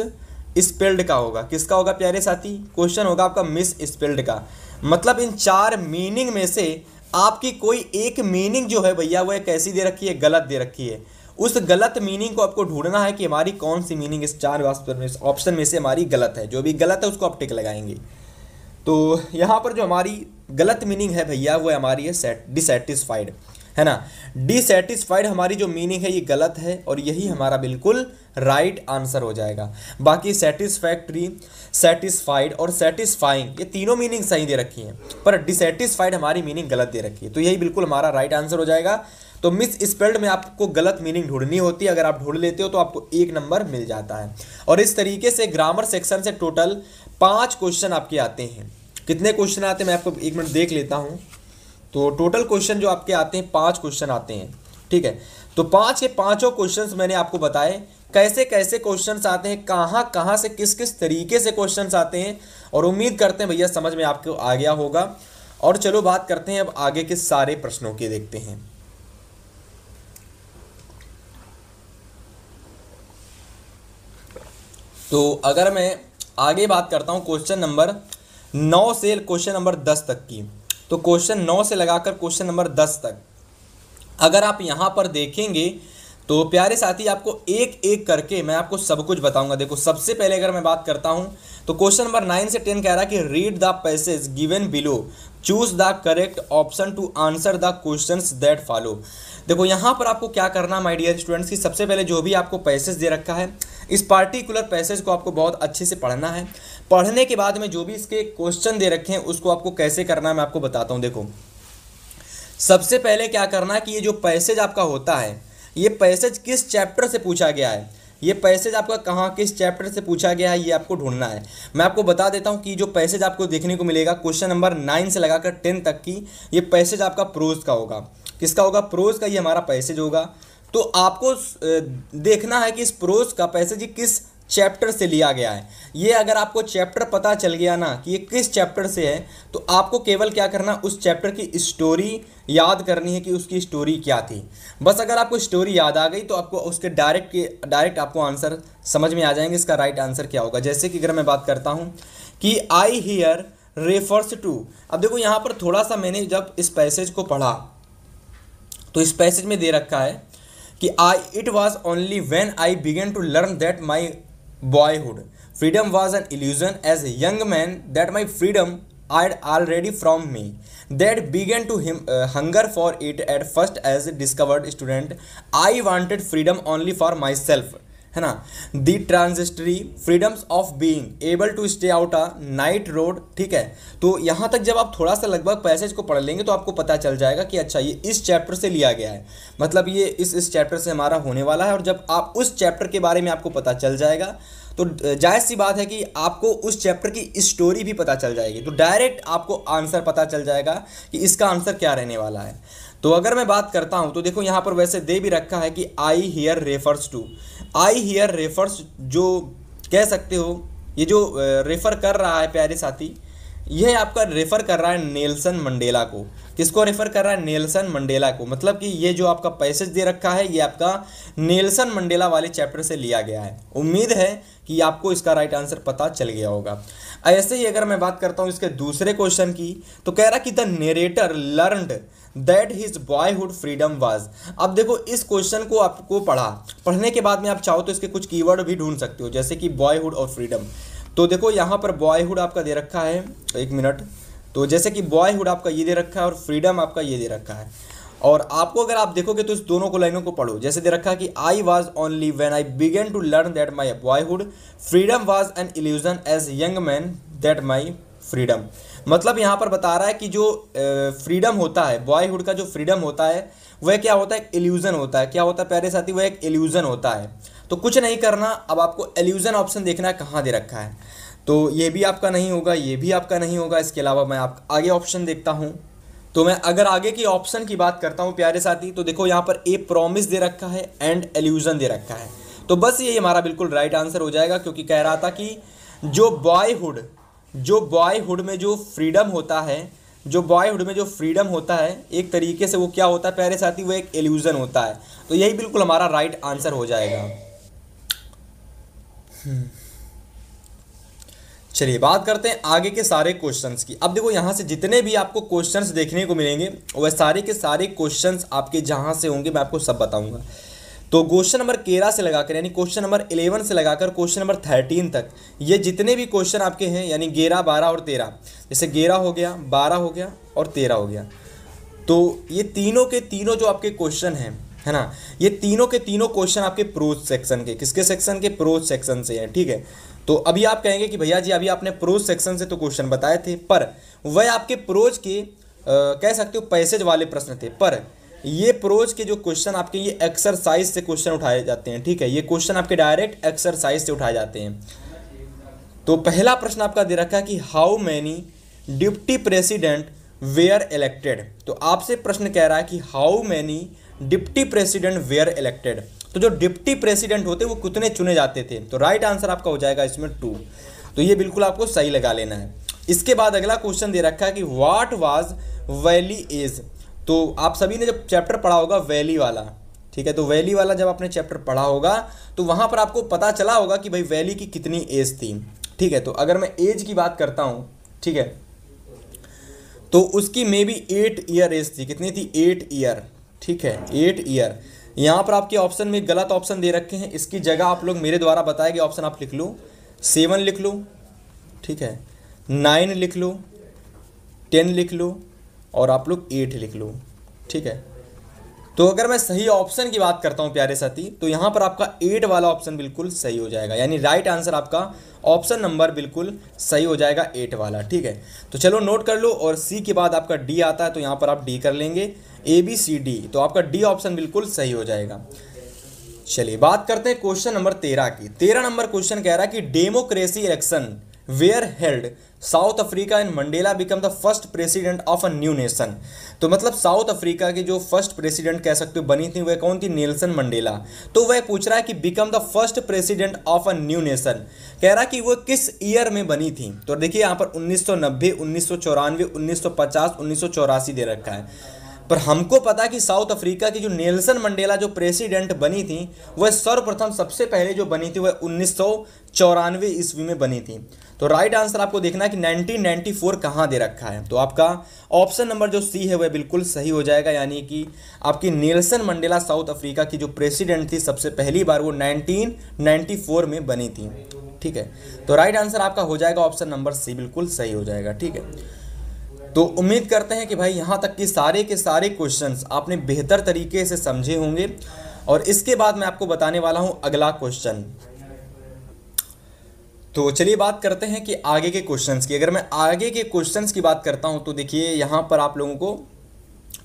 स्पेल्ड का होगा। किसका होगा प्यारे साथी? क्वेश्चन होगा आपका मिस स्पेल्ड का। मतलब इन 4 मीनिंग में से आपकी कोई एक मीनिंग जो है भैया वह कैसी दे रखी है? गलत दे रखी है। उस गलत मीनिंग को आपको ढूंढना है कि हमारी कौन सी मीनिंग इस 4 ऑप्शन में से हमारी गलत है। जो भी गलत है उसको आप टिक लगाएंगे। तो यहाँ पर जो हमारी गलत मीनिंग है भैया वो हमारी है डिसैटिस्फाइड, है ना। डिसैटिस्फाइड हमारी जो मीनिंग है ये गलत है और यही हमारा बिल्कुल राइट आंसर हो जाएगा। बाकी सेटिस्फैक्ट्री, सेटिस्फाइड और सेटिस्फाइंग ये तीनों मीनिंग सही दे रखी हैं, पर डिसैटिस्फाइड हमारी मीनिंग गलत दे रखी है। तो यही बिल्कुल हमारा राइट आंसर हो जाएगा। तो मिस स्पेल्ड में आपको गलत मीनिंग ढूंढनी होती है। अगर आप ढूंढ लेते हो तो आपको 1 नंबर मिल जाता है। और इस तरीके से ग्रामर सेक्शन से टोटल 5 क्वेश्चन आपके आते हैं। कितने क्वेश्चन आते हैं मैं आपको 1 मिनट देख लेता हूँ। तो टोटल क्वेश्चन जो आपके आते हैं 5 क्वेश्चन आते हैं, ठीक है। तो 5 के 5 क्वेश्चन मैंने आपको बताए कैसे कैसे क्वेश्चंस आते हैं, कहाँ कहाँ से किस किस तरीके से क्वेश्चंस आते हैं। और उम्मीद करते हैं भैया समझ में आपको आ गया होगा। और चलो बात करते हैं अब आगे के सारे प्रश्नों की, देखते हैं। तो अगर मैं आगे बात करता हूँ क्वेश्चन नंबर 9 से क्वेश्चन नंबर 10 तक की, तो क्वेश्चन 9 से लगाकर क्वेश्चन नंबर 10 तक अगर आप यहाँ पर देखेंगे तो प्यारे साथी आपको एक एक करके मैं आपको सब कुछ बताऊंगा। देखो सबसे पहले अगर मैं बात करता हूँ तो क्वेश्चन नंबर 9 से 10 कह रहा है कि read the passage given below, choose the correct option to answer the questions that follow. देखो यहाँ पर आपको क्या करना माय डियर स्टूडेंट्स की सबसे पहले जो भी आपको पैसेज दे रखा है इस पार्टिकुलर पैसेज को आपको बहुत अच्छे से पढ़ना है। पढ़ने के बाद में जो भी इसके क्वेश्चन दे रखे हैं उसको आपको कैसे करना है मैं आपको बताता हूँ। देखो सबसे पहले क्या करना है कि ये जो पैसेज आपका होता है ये पैसेज किस चैप्टर से पूछा गया है, ये पैसेज आपका कहाँ किस चैप्टर से पूछा गया है ये आपको ढूंढना है। मैं आपको बता देता हूँ कि जो पैसेज आपको देखने को मिलेगा क्वेश्चन नंबर 9 से लगाकर 10 तक की, ये पैसेज आपका प्रोज का होगा। किसका होगा? प्रोज का ये हमारा पैसेज होगा। तो आपको देखना है कि इस प्रोज का पैसेज किस चैप्टर से लिया गया है। ये अगर आपको चैप्टर पता चल गया ना कि ये किस चैप्टर से है तो आपको केवल क्या करना, उस चैप्टर की स्टोरी याद करनी है कि उसकी स्टोरी क्या थी। बस अगर आपको स्टोरी याद आ गई तो आपको उसके डायरेक्ट आपको आंसर समझ में आ जाएंगे इसका राइट आंसर क्या होगा। जैसे कि अगर मैं बात करता हूँ कि आई हियर रेफर्स टू, अब देखो यहाँ पर थोड़ा सा मैंने जब इस पैसेज को पढ़ा तो इस पैसेज में दे रखा है कि it was only when I began to learn that my boyhood freedom was an illusion as a young man that my freedom I'd already from me that began to hunger for it at first as discovered student I wanted freedom only for myself, है ना। The transitory freedoms of being able to stay out a night road, ठीक है। तो यहाँ तक जब आप थोड़ा सा लगभग पैसेज को पढ़ लेंगे तो आपको पता चल जाएगा कि अच्छा ये इस चैप्टर से लिया गया है, मतलब ये इस चैप्टर से हमारा होने वाला है। और जब आप उस चैप्टर के बारे में आपको पता चल जाएगा तो जायज़ सी बात है कि आपको उस चैप्टर की स्टोरी भी पता चल जाएगी। तो डायरेक्ट आपको आंसर पता चल जाएगा कि इसका आंसर क्या रहने वाला है। तो अगर मैं बात करता हूँ तो देखो यहाँ पर वैसे दे भी रखा है कि I here refers to, I here refers जो कह सकते हो, ये जो रेफर कर रहा है प्यारे साथी, यह आपका रेफर कर रहा है नेल्सन मंडेला को। किसको रेफर कर रहा है? नेल्सन मंडेला को। मतलब कि ये जो आपका पैसेज दे रखा है ये आपका नेल्सन मंडेला वाले चैप्टर से लिया गया है। उम्मीद है कि आपको इसका राइट आंसर पता चल गया होगा। ऐसे ही अगर मैं बात करता हूँ इसके दूसरे क्वेश्चन की तो कह रहा कि the narrator learned that his boyhood freedom was. अब देखो इस क्वेश्चन को आपको पढ़ने के बाद में आप चाहो तो इसके कुछ कीवर्ड भी ढूंढ सकते हो, जैसे कि बॉयहुड और फ्रीडम। तो देखो यहाँ पर बॉयहुड आपका दे रखा है, एक मिनट, तो जैसे कि बॉयहुड आपका ये दे रखा है और फ्रीडम आपका ये दे रखा है। और आपको अगर आप देखोगे तो इस दोनों को लाइनों को पढ़ो। जैसे दे रखा है कि I was only when I began to learn that my boyhood freedom was an illusion as young man that my freedom. मतलब यहाँ पर बता रहा है कि जो फ्रीडम होता है, बॉयहुड का जो फ्रीडम होता है वह क्या होता है? इल्यूजन होता है। क्या होता है प्यारे साथी? वह एक इल्यूजन होता है। तो कुछ नहीं करना, अब आपको इल्यूजन ऑप्शन देखना है कहाँ दे रखा है। तो ये भी आपका नहीं होगा, ये भी आपका नहीं होगा। इसके अलावा मैं आप आगे ऑप्शन देखता हूँ, तो मैं अगर आगे की ऑप्शन की बात करता हूँ प्यारे साथी, तो देखो यहाँ पर ए प्रॉमिस दे रखा है एंड एल्यूजन दे रखा है। तो बस ये हमारा बिल्कुल राइट आंसर हो जाएगा, क्योंकि कह रहा था कि जो बॉयहुड में जो फ्रीडम होता है, जो बॉयहुड में जो फ्रीडम होता है, एक तरीके से वो क्या होता है प्यारे साथी, वो एक एल्यूजन होता है। तो यही बिल्कुल हमारा राइट आंसर हो जाएगा। चलिए बात करते हैं आगे के सारे क्वेश्चंस की। अब देखो यहाँ से जितने भी आपको क्वेश्चंस देखने को मिलेंगे वह सारे के सारे क्वेश्चंस आपके जहाँ से होंगे मैं आपको सब बताऊंगा। तो क्वेश्चन नंबर 13 से लगाकर, यानी क्वेश्चन नंबर 11 से लगाकर क्वेश्चन नंबर 13 तक, ये जितने भी क्वेश्चन आपके हैं, यानी 11, 12 और 13, जैसे 11 हो गया, 12 हो गया और 13 हो गया, तो ये तीनों के तीनों जो आपके क्वेश्चन हैं, है ना, ये तीनों के तीनों क्वेश्चन आपके प्रोज सेक्शन के, किसके सेक्शन के, प्रोज सेक्शन से हैं। ठीक है, तो अभी आप कहेंगे कि भैया जी अभी आपने प्रोज सेक्शन से तो क्वेश्चन बताए थे, पर वह आपके प्रोज के कह सकते हो पैसेज वाले प्रश्न थे, पर ये प्रोज के जो क्वेश्चन आपके ये एक्सरसाइज से क्वेश्चन उठाए जाते हैं। ठीक है, ये क्वेश्चन आपके डायरेक्ट एक्सरसाइज से उठाए जाते हैं। तो पहला प्रश्न आपका दे रखा है कि how many deputy president were elected. तो आपसे प्रश्न कह रहा है कि how many deputy president were elected. तो जो डिप्टी प्रेसिडेंट होते वो कितने चुने जाते थे, तो राइट आंसर आपका हो जाएगा इसमें 2। तो ये बिल्कुल आपको सही लगा लेना है। इसके बाद अगला क्वेश्चन दे रखा है कि व्हाट वाज वैली एज। तो आप सभी ने जब चैप्टर पढ़ा होगा वैली वाला, ठीक है, तो वैली वाला जब आपने चैप्टर पढ़ा होगा तो वहां पर आपको पता चला होगा कि भाई वैली की कितनी एज थी। ठीक है, तो अगर मैं एज की बात करता हूं, ठीक है, तो उसकी मे बी 8 ईयर एज थी। कितनी थी, 8 ईयर। ठीक है, 8 ईयर। यहाँ पर आपके ऑप्शन में गलत ऑप्शन दे रखे हैं, इसकी जगह आप लोग मेरे द्वारा बताए गए ऑप्शन आप लिख लो, 7 लिख लो, ठीक है, 9 लिख लो, 10 लिख लो और आप लोग 8 लिख लो। ठीक है, तो अगर मैं सही ऑप्शन की बात करता हूं प्यारे साथी, तो यहां पर आपका 8 वाला ऑप्शन बिल्कुल सही हो जाएगा, यानी राइट आंसर आपका ऑप्शन नंबर बिल्कुल सही हो जाएगा 8 वाला। ठीक है, तो चलो नोट कर लो। और सी के बाद आपका डी आता है, तो यहां पर आप डी कर लेंगे, ABCD, तो आपका डी ऑप्शन बिल्कुल सही हो जाएगा। चलिए बात करते हैं क्वेश्चन नंबर 13 की। 13 नंबर क्वेश्चन कह रहा है कि democracy election where held south Africa and Mandela become the first president of a new nation. तो मतलब साउथ अफ्रीका की जो फर्स्ट प्रेसिडेंट कह सकते हो बनी थी वह कौन थी, नेल्सन मंडेला। तो वह पूछ रहा है कि become the first president of a new nation, कह रहा है कि वो किस ईयर में बनी थी। तो देखिए यहाँ पर 1990, 1994, 1950, 1984 दे रखा है। पर हमको पता है कि साउथ अफ्रीका की जो नेल्सन मंडेला जो प्रेसिडेंट बनी थी वह सर्वप्रथम सबसे पहले जो बनी थी वह 1994 ईस्वी में बनी थी। तो राइट आंसर आपको देखना है कि 1994 कहाँ दे रखा है। तो आपका ऑप्शन नंबर जो सी है वह बिल्कुल सही हो जाएगा, यानी कि आपकी नेल्सन मंडेला साउथ अफ्रीका की जो प्रेसिडेंट थी सबसे पहली बार वो 1994 में बनी थी। ठीक है, तो राइट आंसर आपका हो जाएगा ऑप्शन नंबर सी, बिल्कुल सही हो जाएगा। ठीक है, तो उम्मीद करते हैं कि भाई यहाँ तक के सारे क्वेश्चंस आपने बेहतर तरीके से समझे होंगे। और इसके बाद मैं आपको बताने वाला हूँ अगला क्वेश्चन। तो चलिए बात करते हैं कि आगे के क्वेश्चंस की। अगर मैं आगे के क्वेश्चंस की बात करता हूँ तो देखिए यहाँ पर आप लोगों को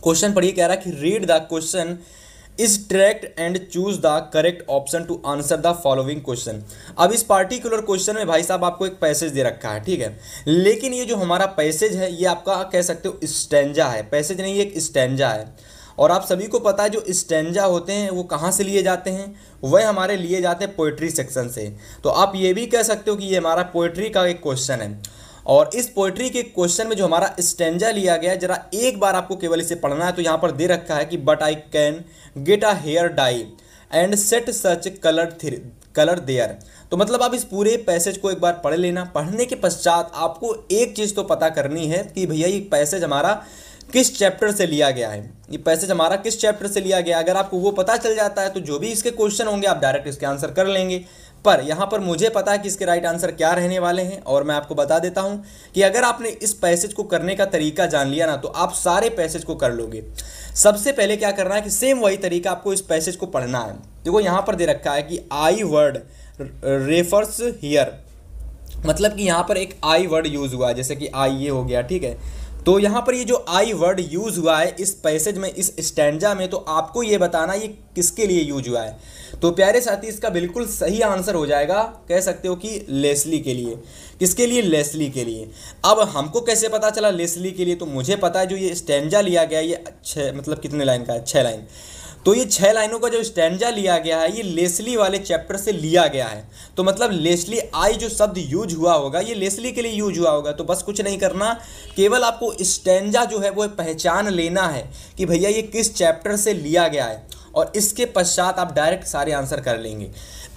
क्वेश्चन पढ़िए, कह रहा है कि read the question is direct and choose the correct option to answer the following question. अब इस पार्टिकुलर क्वेश्चन में भाई साहब आपको एक पैसेज दे रखा है, ठीक है, लेकिन ये जो हमारा पैसेज है ये आपका कह सकते हो स्टैंजा है, पैसेज नहीं, एक स्टैंजा है। और आप सभी को पता है जो स्टैंजा होते हैं वो कहाँ से लिए जाते हैं, वह हमारे लिए जाते हैं पोइट्री सेक्शन से। तो आप ये भी कह सकते हो कि ये हमारा पोइट्री का एक क्वेश्चन है। और इस पोइट्री के क्वेश्चन में जो हमारा स्टैंजा लिया गया है, जरा एक बार आपको केवल इसे पढ़ना है। तो यहाँ पर दे रखा है कि but I can get a hair dye and set such colour there. तो मतलब आप इस पूरे पैसेज को एक बार पढ़ लेना। पढ़ने के पश्चात आपको एक चीज़ तो पता करनी है कि भैया ये पैसेज हमारा किस चैप्टर से लिया गया है, ये पैसेज हमारा किस चैप्टर से लिया गया। अगर आपको वो पता चल जाता है तो जो भी इसके क्वेश्चन होंगे आप डायरेक्ट इसके आंसर कर लेंगे। पर यहाँ पर मुझे पता है कि इसके राइट आंसर क्या रहने वाले हैं, और मैं आपको बता देता हूँ कि अगर आपने इस पैसेज को करने का तरीका जान लिया ना तो आप सारे पैसेज को कर लोगे। सबसे पहले क्या करना है कि सेम वही तरीका आपको इस पैसेज को पढ़ना है। देखो यहाँ पर दे रखा है कि आई वर्ड रेफर्स हियर, मतलब कि यहाँ पर एक आई वर्ड यूज हुआ है, जैसे कि आई ये हो गया, ठीक है। तो यहाँ पर ये जो आई वर्ड यूज हुआ है इस पैसेज में, इस स्टैंजा में, तो आपको ये बताना ये किसके लिए यूज हुआ है। तो प्यारे साथी इसका बिल्कुल सही आंसर हो जाएगा, कह सकते हो कि लेस्ली के लिए। किसके लिए? लेस्ली के लिए। अब हमको कैसे पता चला लेस्ली के लिए? तो मुझे पता है जो ये स्टैंजा लिया गया है ये 6 मतलब कितने लाइन का है? 6 लाइन। तो ये 6 लाइनों का जो स्टैंजा लिया गया है ये लेस्ली वाले चैप्टर से लिया गया है। तो मतलब लेस्ली आई जो शब्द यूज हुआ होगा ये लेस्ली के लिए यूज हुआ होगा। तो बस कुछ नहीं करना, केवल आपको स्टैंजा जो है वो पहचान लेना है कि भैया ये किस चैप्टर से लिया गया है, और इसके पश्चात आप डायरेक्ट सारे आंसर कर लेंगे।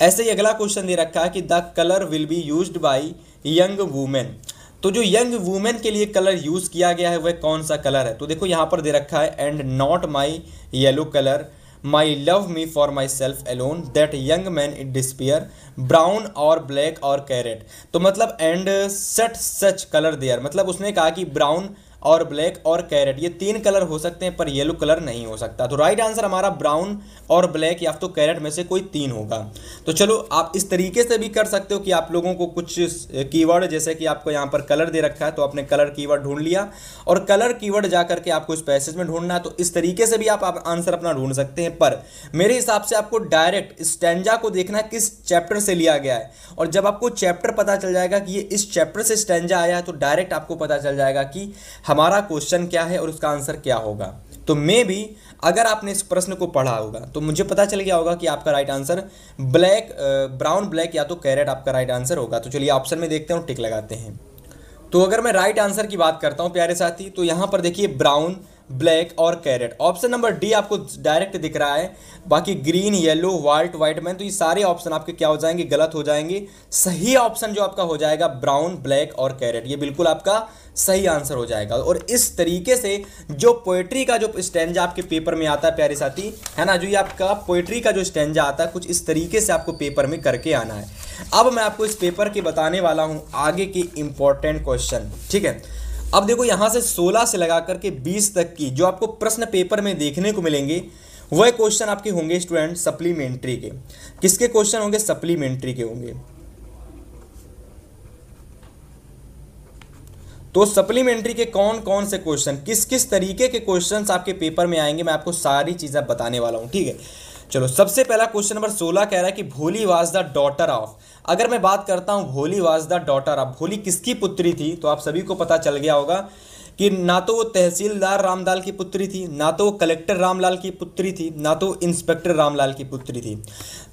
ऐसे ही अगला क्वेश्चन दे रखा है कि the colour will be used by young women. तो जो यंग वुमेन के लिए कलर यूज़ किया गया है वह कौन सा कलर है? तो देखो यहाँ पर दे रखा है and not my yellow colour, my love me for myself alone, that young man in despair, brown और ब्लैक और कैरेट। तो मतलब एंड सट सच कलर देयर, मतलब उसने कहा कि ब्राउन और ब्लैक और कैरेट ये 3 कलर हो सकते हैं पर येलो कलर नहीं हो सकता। तो राइट आंसर हमारा ब्राउन और ब्लैक या तो कैरेट में से कोई 3 होगा। तो चलो आप इस तरीके से भी कर सकते हो कि आप लोगों को कुछ कीवर्ड, जैसे कि आपको यहाँ पर कलर दे रखा है तो आपने कलर कीवर्ड ढूंढ लिया और कलर कीवर्ड जा करके आपको इस पैसेज में ढूंढना है। तो इस तरीके से भी आप आंसर अपना ढूंढ सकते हैं, पर मेरे हिसाब से आपको डायरेक्ट स्टैंजा को देखना है किस चैप्टर से लिया गया है, और जब आपको चैप्टर पता चल जाएगा कि ये इस चैप्टर से स्टैंजा आया है तो डायरेक्ट आपको पता चल जाएगा कि हमारा क्वेश्चन क्या है और उसका आंसर क्या होगा। तो मे भी अगर आपने इस प्रश्न को पढ़ा होगा तो मुझे पता चल गया होगा कि आपका राइट आंसर ब्राउन ब्लैक या तो कैरेट आपका राइट आंसर होगा। तो चलिए ऑप्शन में देखते हैं और टिक लगाते हैं। तो अगर मैं राइट आंसर की बात करता हूं प्यारे साथी, तो यहां पर देखिए ब्राउन, ब्लैक और कैरेट। ऑप्शन नंबर डी आपको डायरेक्ट दिख रहा है, बाकी ग्रीन, येलो, व्हाइट मैन, तो ये सारे ऑप्शन आपके क्या हो जाएंगे? गलत हो जाएंगे। सही ऑप्शन जो आपका हो जाएगा ब्राउन, ब्लैक और कैरेट, ये बिल्कुल आपका सही आंसर हो जाएगा। और इस तरीके से जो पोएट्री का जो स्टैंजा आपके पेपर में आता है प्यारे साथी, है ना, जो ये आपका पोएट्री का जो स्टैंजा आता है कुछ इस तरीके से आपको पेपर में करके आना है। अब मैं आपको इस पेपर के बताने वाला हूं आगे की इंपॉर्टेंट क्वेश्चन, ठीक है। अब देखो यहाँ से 16 से लगा करके 20 तक की जो आपको प्रश्न पेपर में देखने को मिलेंगे वह क्वेश्चन आपके होंगे स्टूडेंट सप्लीमेंट्री के। किसके क्वेश्चन होंगे? सप्लीमेंट्री के होंगे। तो सप्लीमेंट्री के कौन कौन से क्वेश्चन, किस किस तरीके के क्वेश्चंस आपके पेपर में आएंगे, मैं आपको सारी चीजें बताने वाला हूं, ठीक है। चलो सबसे पहला क्वेश्चन नंबर 16 कह रहा है कि भोली वाज द डॉटर ऑफ। अगर मैं बात करता हूं भोली वाज द डॉटर ऑफ, भोली किसकी पुत्री थी? तो आप सभी को पता चल गया होगा कि ना तो वो तहसीलदार रामलाल की पुत्री थी, ना तो वो कलेक्टर रामलाल की पुत्री थी, ना तो इंस्पेक्टर रामलाल की पुत्री थी।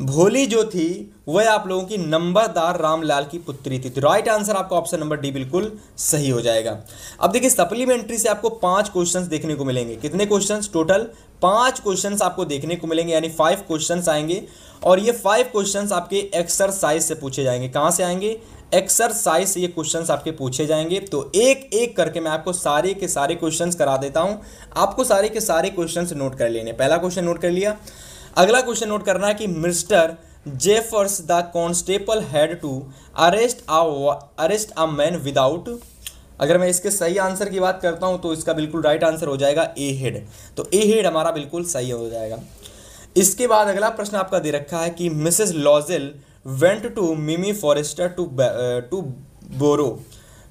भोली जो थी वह आप लोगों की नंबरदार रामलाल की पुत्री थी। तो राइट आंसर आपका ऑप्शन नंबर डी बिल्कुल सही हो जाएगा। अब देखिए सप्लीमेंट्री से आपको 5 क्वेश्चंस देखने को मिलेंगे। कितने क्वेश्चंस? टोटल 5 क्वेश्चंस आपको देखने को मिलेंगे, यानी 5 क्वेश्चंस आएंगे। और ये 5 क्वेश्चंस आपके एक्सरसाइज से पूछे जाएंगे। कहाँ से आएंगे? एक्सरसाइज से ये क्वेश्चंस आपके पूछे जाएंगे। तो एक एक करके मैं आपको सारे के सारे क्वेश्चंस करा देता हूं, आपको सारे के सारे क्वेश्चंस नोट कर लेने। पहला क्वेश्चन नोट कर लिया, अगला क्वेश्चन नोट करना है कि mister Jeffers the constable had to arrest a man without. अगर मैं इसके सही आंसर की बात करता हूं तो इसका बिल्कुल राइट आंसर हो जाएगा ए हेड। तो ए हेड हमारा बिल्कुल सही हो जाएगा। इसके बाद अगला प्रश्न आपका दे रखा है कि मिसेस लॉजेल वेंट टू मिमी फॉरेस्टर टू बोरो।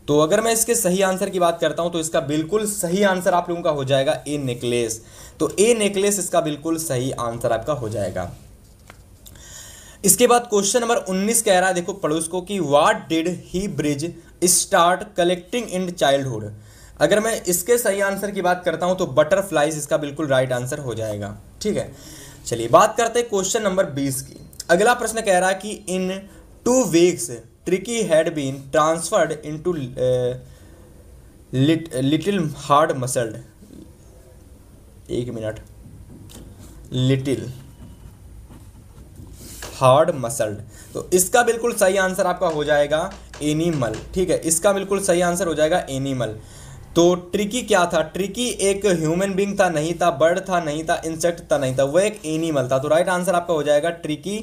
तो अगर मैं इसके सही आंसर की बात करता हूं तो इसका बिल्कुल सही आंसर आप लोगों का हो जाएगा ए नेकलेस। तो ए नेकलेस इसका बिल्कुल सही आंसर आपका हो जाएगा। इसके बाद क्वेश्चन नंबर 19 कह रहा है, देखो पढ़ो उसको, कि what did he bridge start collecting in childhood. अगर मैं इसके सही आंसर की बात करता हूं तो बटरफ्लाइज इसका बिल्कुल राइट आंसर हो जाएगा, ठीक है। चलिए बात करते हैं क्वेश्चन नंबर 20 की। अगला प्रश्न कह रहा है कि in 2 weeks Tricki had been transferred into little hard muscled. एक मिनट, लिटिल हार्ड मसल्ड। तो इसका बिल्कुल सही आंसर आपका हो जाएगा एनिमल, ठीक है। इसका बिल्कुल सही आंसर हो जाएगा एनिमल। तो ट्रिकी क्या था? ट्रिकी एक ह्यूमन बींग था, नहीं था, बर्ड था, नहीं था, इंसेक्ट था, नहीं था, वो एक एनिमल था। तो राइट आंसर आपका हो जाएगा ट्रिकी।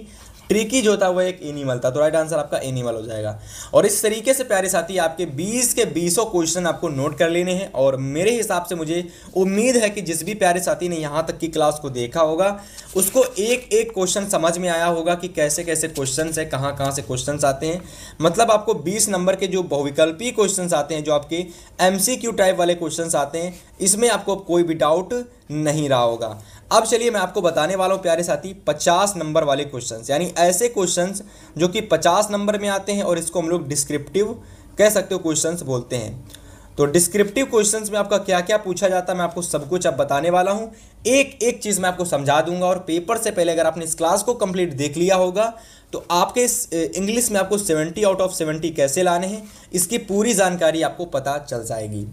ट्रिकी जो था वो एक एनिमल था। तो राइट आंसर आपका एनिमल हो जाएगा। और इस तरीके से प्यारे साथी आपके 20 के 20 क्वेश्चन आपको नोट कर लेने हैं। और मेरे हिसाब से मुझे उम्मीद है कि जिस भी प्यारे साथी ने यहाँ तक की क्लास को देखा होगा उसको एक एक क्वेश्चन समझ में आया होगा कि कैसे कैसे क्वेश्चन है, कहाँ कहाँ से क्वेश्चन आते हैं। मतलब आपको 20 नंबर के जो बहुविकल्पीय क्वेश्चन आते हैं, जो आपके MCQ टाइप वाले क्वेश्चन आते हैं, इसमें आपको कोई भी डाउट नहीं रहा होगा। अब चलिए मैं आपको बताने वाला हूँ प्यारे साथी 50 नंबर वाले क्वेश्चंस, यानी ऐसे क्वेश्चंस जो कि 50 नंबर में आते हैं और इसको हम लोग डिस्क्रिप्टिव कह सकते हो क्वेश्चंस बोलते हैं। तो डिस्क्रिप्टिव क्वेश्चंस में आपका क्या क्या पूछा जाता है मैं आपको सब कुछ अब बताने वाला हूँ। एक एक चीज़ मैं आपको समझा दूंगा। और पेपर से पहले अगर आपने इस क्लास को कंप्लीट देख लिया होगा तो आपके इंग्लिश में आपको 70 आउट ऑफ 70 कैसे लाने हैं इसकी पूरी जानकारी आपको पता चल जाएगी।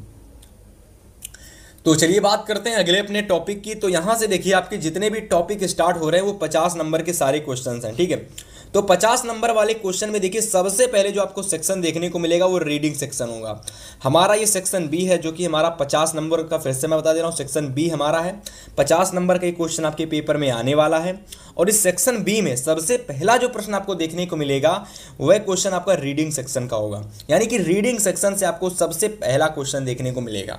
तो चलिए बात करते हैं अगले अपने टॉपिक की। तो यहाँ से देखिए आपके जितने भी टॉपिक स्टार्ट हो रहे हैं वो 50 नंबर के सारे क्वेश्चंस हैं, ठीक है। तो 50 नंबर वाले क्वेश्चन में देखिए सबसे पहले जो आपको सेक्शन देखने को मिलेगा वो रीडिंग सेक्शन होगा। हमारा ये सेक्शन बी है जो कि हमारा 50 नंबर का, फिर से मैं बता दे रहा हूँ सेक्शन बी हमारा है। 50 नंबर का क्वेश्चन आपके पेपर में आने वाला है। और इस सेक्शन बी में सबसे पहला जो प्रश्न आपको देखने को मिलेगा वह क्वेश्चन आपका रीडिंग सेक्शन का होगा, यानी कि रीडिंग सेक्शन से आपको सबसे पहला क्वेश्चन देखने को मिलेगा।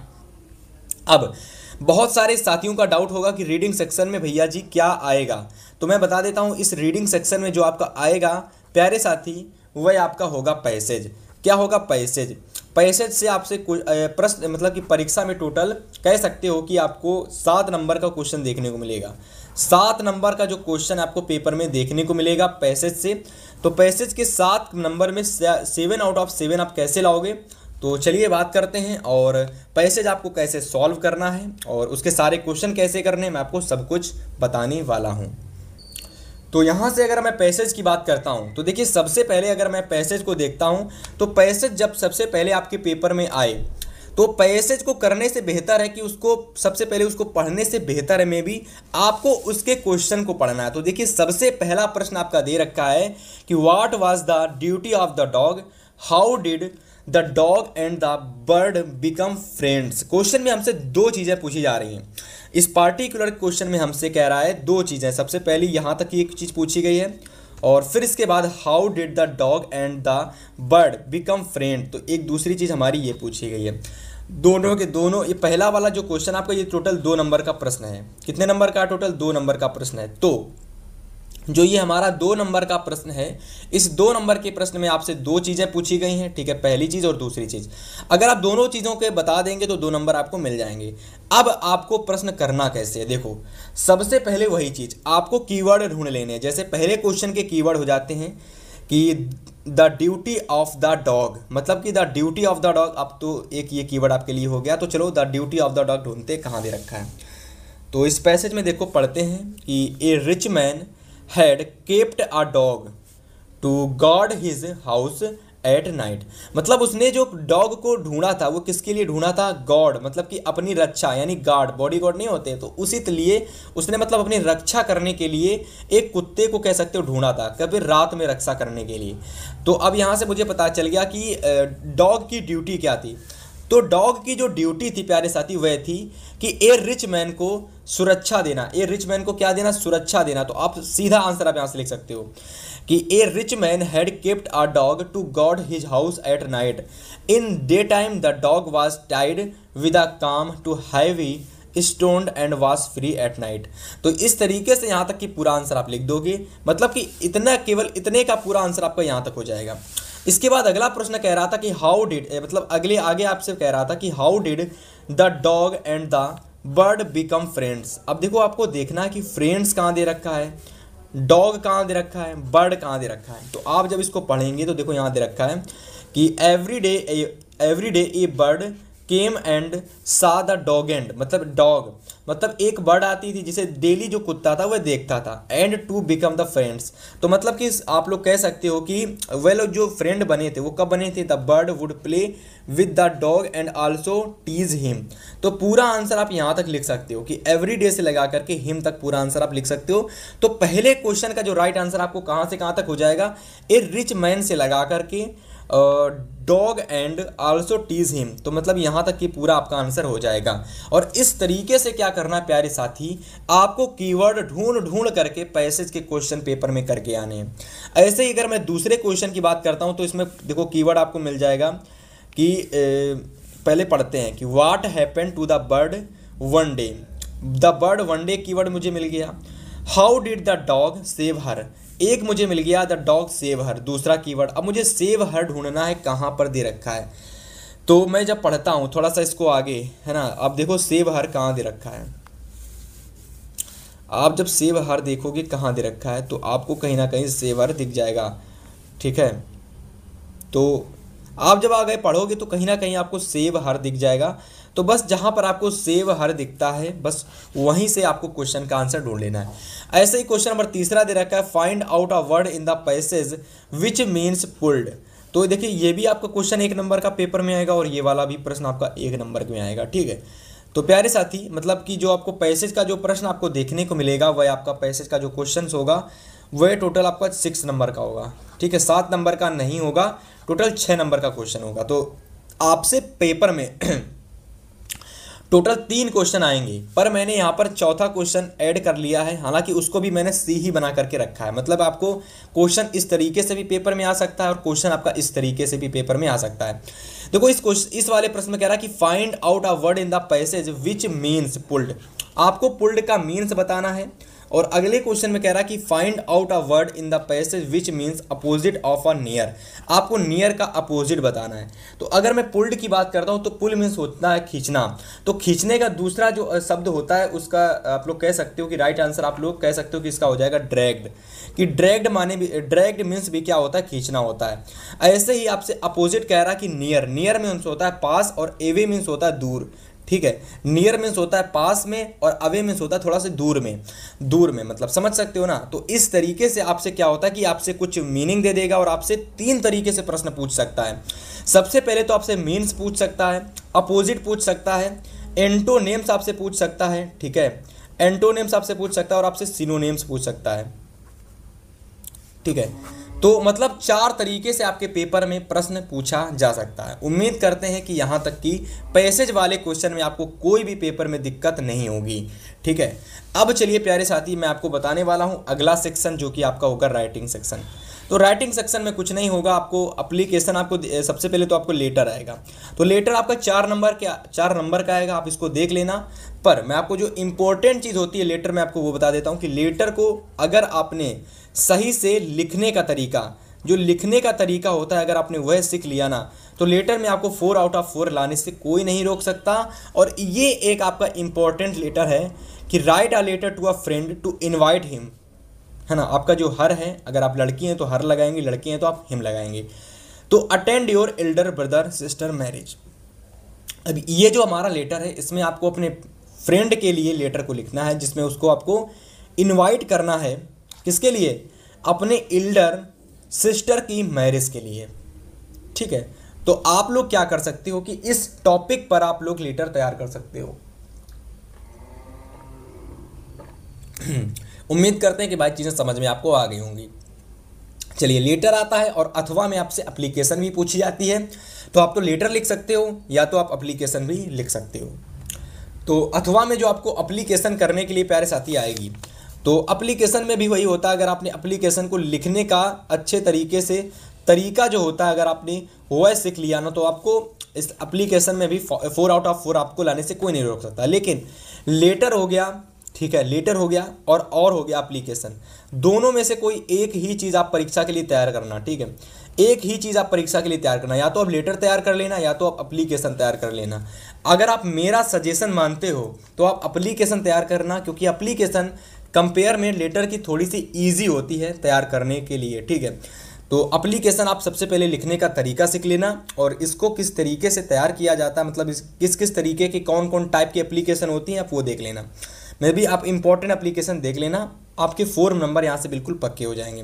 अब बहुत सारे साथियों का डाउट होगा कि रीडिंग सेक्शन में भैया जी क्या आएगा, तो मैं बता देता हूं इस रीडिंग सेक्शन में जो आपका आएगा प्यारे साथी वह आपका होगा पैसेज। क्या होगा? पैसेज। पैसेज से आपसे प्रश्न मतलब कि परीक्षा में टोटल कह सकते हो कि आपको 7 नंबर का क्वेश्चन देखने को मिलेगा। 7 नंबर का जो क्वेश्चन आपको पेपर में देखने को मिलेगा पैसेज से। तो पैसेज के 7 नंबर में 7 आउट ऑफ 7 आप कैसे लाओगे, तो चलिए बात करते हैं। और पैसेज आपको कैसे सॉल्व करना है और उसके सारे क्वेश्चन कैसे करने हैं मैं आपको सब कुछ बताने वाला हूं। तो यहाँ से अगर मैं पैसेज की बात करता हूँ तो देखिए सबसे पहले अगर मैं पैसेज को देखता हूँ तो पैसेज जब सबसे पहले आपके पेपर में आए तो पैसेज को करने से बेहतर है कि उसको सबसे पहले उसको पढ़ने से बेहतर है में भी आपको उसके क्वेश्चन को पढ़ना है। तो देखिए सबसे पहला प्रश्न आपका दे रखा है कि what was the duty of the dog, how did the dog and the bird become friends. Question में हमसे 2 चीज़ें पूछी जा रही हैं। इस पार्टिकुलर क्वेश्चन में हमसे कह रहा है 2 चीज़ें। सबसे पहली यहाँ तक की एक चीज़ पूछी गई है और फिर इसके बाद how did the dog and the bird become friend, तो एक दूसरी चीज़ हमारी ये पूछी गई है। दोनों के दोनों, ये पहला वाला जो क्वेश्चन आपका ये टोटल 2 नंबर का प्रश्न है। कितने नंबर का? टोटल 2 नंबर का प्रश्न है। तो जो ये हमारा 2 नंबर का प्रश्न है, इस 2 नंबर के प्रश्न में आपसे 2 चीज़ें पूछी गई हैं, ठीक है। पहली चीज़ और दूसरी चीज़, अगर आप दोनों चीज़ों के बता देंगे तो 2 नंबर आपको मिल जाएंगे। अब आपको प्रश्न करना कैसे है, देखो सबसे पहले वही चीज़ आपको कीवर्ड ढूंढ लेने हैं। जैसे पहले क्वेश्चन के कीवर्ड हो जाते हैं कि the duty of the dog, मतलब कि the duty of the dog. अब तो एक ये कीवर्ड आपके लिए हो गया। तो चलो the duty of the dog ढूंढते कहाँ दे रखा है। तो इस पैसेज में देखो पढ़ते हैं कि a rich man had kept a dog to guard his house at night। मतलब उसने जो डॉग को ढूंढा था वो किसके लिए ढूंढा था? गॉड, मतलब कि अपनी रक्षा, यानी गार्ड, बॉडी गार्ड नहीं होते, तो उसी लिए उसने मतलब अपनी रक्षा करने के लिए एक कुत्ते को कह सकते हो ढूंढा था, कभी रात में रक्षा करने के लिए। तो अब यहाँ से मुझे पता चल गया कि डॉग की ड्यूटी क्या थी। तो डॉग की जो ड्यूटी थी प्यारे साथी वह थी कि ए रिच मैन को सुरक्षा देना। ए रिच मैन को क्या देना? सुरक्षा देना। तो आप सीधा आंसर आप यहाँ से लिख सकते हो कि a rich man had kept a dog to guard his house at night. In day time the dog was tied with a calm to heavy stoned and was free at night. तो इस तरीके से यहाँ तक कि पूरा answer आप लिख दोगे, मतलब कि इतना, केवल इतने का पूरा आंसर आपका यहाँ तक हो जाएगा। इसके बाद अगला प्रश्न कह रहा था कि हाउ डिड, मतलब आगे आपसे कह रहा था कि how did the dog and the bird become friends. अब देखो आपको देखना है कि फ्रेंड्स कहाँ दे रखा है, डॉग कहाँ दे रखा है, बर्ड कहाँ दे रखा है। तो आप जब इसको पढ़ेंगे तो देखो यहाँ दे रखा है कि every day A bird came and सा द डॉग एंड, मतलब डॉग मतलब एक बर्ड आती थी जिसे डेली जो कुत्ता था वह देखता था, and to become the friends. तो मतलब कि आप लोग कह सकते हो कि वह लोग जो फ्रेंड बने थे वो कब बने थे? The bird would play with the dog and also tease him. तो पूरा आंसर आप यहाँ तक लिख सकते हो कि एवरी डे से लगा करके हिम तक पूरा आंसर आप लिख सकते हो। तो पहले क्वेश्चन का जो राइट आंसर आपको कहाँ से कहाँ तक हो जाएगा? ए रिच मैन से लगा करके dog and also tease him. तो मतलब यहाँ तक कि पूरा आपका आंसर हो जाएगा। और इस तरीके से क्या करना है प्यारे साथी, आपको कीवर्ड ढूंढ ढूंढ करके पैसेज के क्वेश्चन पेपर में करके आने हैं। ऐसे ही अगर मैं दूसरे क्वेश्चन की बात करता हूँ तो इसमें देखो कीवर्ड आपको मिल जाएगा कि पहले पढ़ते हैं कि what happened to the bird one day. The bird one day keyword मुझे मिल गया। How did the dog save her, एक मुझे मिल गया द डॉग सेव हर, दूसरा कीवर्ड। अब मुझे सेव हर ढूंढना है, कहाँ पर दे रखा है। तो मैं जब पढ़ता हूँ थोड़ा सा इसको आगे, है ना, अब देखो सेव हर कहाँ दे रखा है। आप जब सेव हर देखोगे कहाँ दे रखा है तो आपको कहीं ना कहीं सेव हर दिख जाएगा, ठीक है। तो आप जब आगे पढ़ोगे तो कहीं ना कहीं आपको सेव हर दिख जाएगा। तो बस जहाँ पर आपको सेव हर दिखता है बस वहीं से आपको क्वेश्चन का आंसर ढूंढ लेना है। ऐसे ही क्वेश्चन नंबर तीसरा दे रखा है find out a word in the passage which means pulled. तो देखिए ये भी आपका क्वेश्चन 1 नंबर का पेपर में आएगा और ये वाला भी प्रश्न आपका 1 नंबर में आएगा, ठीक है। तो प्यारे साथी मतलब कि जो आपको पैसेज का जो प्रश्न आपको देखने को मिलेगा वह आपका पैसेज का जो क्वेश्चन होगा वह टोटल आपका 6 नंबर का होगा, ठीक है। 7 नंबर का नहीं होगा, टोटल 6 नंबर का क्वेश्चन होगा। तो आपसे पेपर में टोटल 3 क्वेश्चन आएंगे, पर मैंने यहाँ पर चौथा क्वेश्चन ऐड कर लिया है, हालांकि उसको भी मैंने सी ही बना करके रखा है। मतलब आपको क्वेश्चन इस तरीके से भी पेपर में आ सकता है और क्वेश्चन आपका इस तरीके से भी पेपर में आ सकता है। देखो इस वाले प्रश्न में कह रहा है कि find out a word in the passage which means pulled. आपको पुल्ड का मीन्स बताना है। और अगले क्वेश्चन में कह रहा है कि find out a word in the passage which means opposite of a near. आपको नियर का अपोजिट बताना है। तो अगर मैं पुल्ड की बात करता हूं तो पुल मीन्स होता है खींचना। तो खींचने का दूसरा जो शब्द होता है उसका आप लोग कह सकते हो कि राइट आंसर आप लोग कह सकते हो कि इसका हो जाएगा ड्रैग्ड। कि ड्रैग्ड माने भी, ड्रैग्ड मीन्स भी क्या होता है, खींचना होता है। ऐसे ही आपसे अपोजिट कह रहा है कि नियर, नियर मीन्स होता है पास और एवे मीन्स होता है दूर, ठीक है। नियर मीन्स होता है पास में और अवे मीन्स होता है थोड़ा सा दूर में, दूर में, मतलब समझ सकते हो ना। तो इस तरीके से आपसे क्या होता है कि आपसे कुछ मीनिंग दे देगा और आपसे 3 तरीके से प्रश्न पूछ सकता है। सबसे पहले तो आपसे मीन्स पूछ सकता है, अपोजिट पूछ सकता है, एंटोनेम्स आपसे पूछ सकता है, ठीक है। एंटोनेम्स आपसे पूछ सकता है और आपसे सिनोनेम्स पूछ सकता है, ठीक है। तो मतलब 4 तरीके से आपके पेपर में प्रश्न पूछा जा सकता है। उम्मीद करते हैं कि यहाँ तक कि पैसेज वाले क्वेश्चन में आपको कोई भी पेपर में दिक्कत नहीं होगी, ठीक है। अब चलिए प्यारे साथी मैं आपको बताने वाला हूँ अगला सेक्शन जो कि आपका होगा राइटिंग सेक्शन। तो राइटिंग सेक्शन में कुछ नहीं होगा, आपको एप्लीकेशन आपको सबसे पहले तो आपको लेटर आएगा। तो लेटर आपका 4 नंबर का आएगा, आप इसको देख लेना। पर मैं आपको जो इंपॉर्टेंट चीज़ होती है लेटर में आपको वो बता देता हूँ कि लेटर को अगर आपने सही से लिखने का तरीका, जो लिखने का तरीका होता है अगर आपने वह सीख लिया ना तो लेटर में आपको 4 आउट ऑफ 4 लाने से कोई नहीं रोक सकता। और ये एक आपका इंपॉर्टेंट लेटर है कि write a letter to a friend to invite him, है ना। आपका जो हर है, अगर आप लड़की हैं तो हर लगाएंगे, लड़के हैं तो आप हिम लगाएंगे। तो attend your Elder brother sister marriage. अब ये जो हमारा लेटर है इसमें आपको अपने फ्रेंड के लिए लेटर को लिखना है जिसमें उसको आपको इनवाइट करना है, किसके लिए, अपने एल्डर सिस्टर की मैरिज के लिए, ठीक है। तो आप लोग क्या कर सकते हो कि इस टॉपिक पर आप लोग लेटर तैयार कर सकते हो। उम्मीद करते हैं कि भाई चीज़ें समझ में आपको आ गई होंगी। चलिए लेटर आता है और अथवा में आपसे एप्लीकेशन भी पूछी जाती है। तो आप तो लेटर लिख सकते हो या तो आप एप्लीकेशन भी लिख सकते हो। तो अथवा में जो आपको एप्लीकेशन करने के लिए प्यारे साथी आएगी, तो एप्लीकेशन में भी वही होता है। अगर आपने एप्लीकेशन को लिखने का अच्छे तरीके से तरीका जो होता है अगर आपने वह सीख लिया ना तो आपको इस एप्लीकेशन में भी 4 आउट ऑफ 4 आपको लाने से कोई नहीं रोक सकता। लेकिन लेटर हो गया, ठीक है, लेटर हो गया और हो गया एप्लीकेशन, दोनों में से कोई एक ही चीज़ आप परीक्षा के लिए तैयार करना, ठीक है। एक ही चीज़ आप परीक्षा के लिए तैयार करना, या तो आप लेटर तैयार कर लेना या तो आप एप्लीकेशन तैयार कर लेना। अगर आप मेरा सजेशन मानते हो तो आप एप्लीकेशन तैयार करना, क्योंकि एप्लीकेशन कंपेयर में लेटर की थोड़ी सी ईजी होती है तैयार करने के लिए, ठीक है। तो एप्लीकेशन आप सबसे पहले लिखने का तरीका सीख लेना और इसको किस तरीके से तैयार किया जाता है, मतलब किस किस तरीके की कौन कौन टाइप की एप्लीकेशन होती हैं आप वो देख लेना। मैं भी आप इंपॉर्टेंट एप्लीकेशन देख लेना, आपके 4 नंबर यहाँ से बिल्कुल पक्के हो जाएंगे।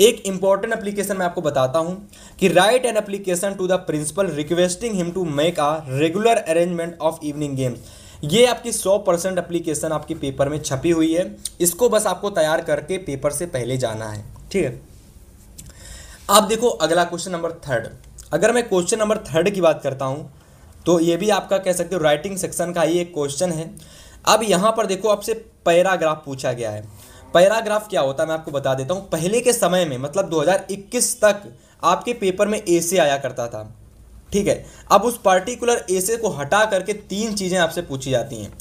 एक इंपॉर्टेंट एप्लीकेशन मैं आपको बताता हूँ कि write an application to the principal requesting him to make a regular arrangement of evening games. ये आपकी 100% एप्लीकेशन आपके पेपर में छपी हुई है, इसको बस आपको तैयार करके पेपर से पहले जाना है, ठीक है। आप देखो अगला क्वेश्चन नंबर 3, अगर मैं क्वेश्चन नंबर 3 की बात करता हूँ तो ये भी आपका कह सकते हो राइटिंग सेक्शन का ही एक क्वेश्चन है। अब यहाँ पर देखो आपसे पैराग्राफ पूछा गया है। पैराग्राफ क्या होता है मैं आपको बता देता हूँ। पहले के समय में मतलब 2021 तक आपके पेपर में एसे आया करता था, ठीक है। अब उस पर्टिकुलर एसे को हटा करके 3 चीज़ें आपसे पूछी जाती हैं।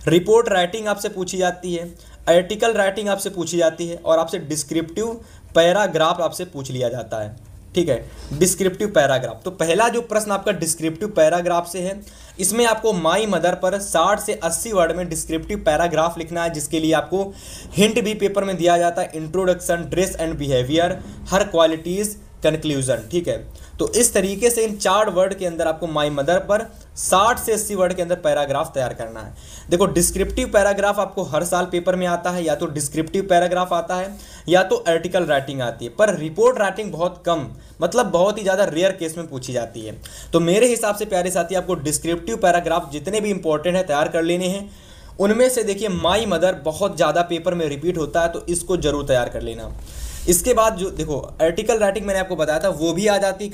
रिपोर्ट राइटिंग आपसे पूछी जाती है, आर्टिकल राइटिंग आपसे पूछी जाती है और आपसे डिस्क्रिप्टिव पैराग्राफ आपसे पूछ लिया जाता है, ठीक है। डिस्क्रिप्टिव पैराग्राफ, तो पहला जो प्रश्न आपका डिस्क्रिप्टिव पैराग्राफ से है, इसमें आपको माई मदर पर 60 से 80 वर्ड में डिस्क्रिप्टिव पैराग्राफ लिखना है, जिसके लिए आपको हिंट भी पेपर में दिया जाता है। Introduction, dress and behaviour, her qualities, conclusion, ठीक है। तो इस तरीके से इन 4 वर्ड के अंदर आपको माई मदर पर 60 से 80 वर्ड के अंदर पैराग्राफ तैयार करना है। देखो डिस्क्रिप्टिव पैराग्राफ आपको हर साल पेपर में आता है, या तो डिस्क्रिप्टिव पैराग्राफ आता है या तो आर्टिकल राइटिंग आती है, पर रिपोर्ट राइटिंग बहुत कम, मतलब बहुत ही ज़्यादा रेयर केस में पूछी जाती है। तो मेरे हिसाब से प्यारे साथी आपको डिस्क्रिप्टिव पैराग्राफ जितने भी इंपॉर्टेंट है तैयार कर लेने हैं। उनमें से देखिए माई मदर बहुत ज़्यादा पेपर में रिपीट होता है, तो इसको जरूर तैयार कर लेना। इसके बाद जो देखो आर्टिकल राइटिंग मैंने आपको बताया था वो भी आ जाती है,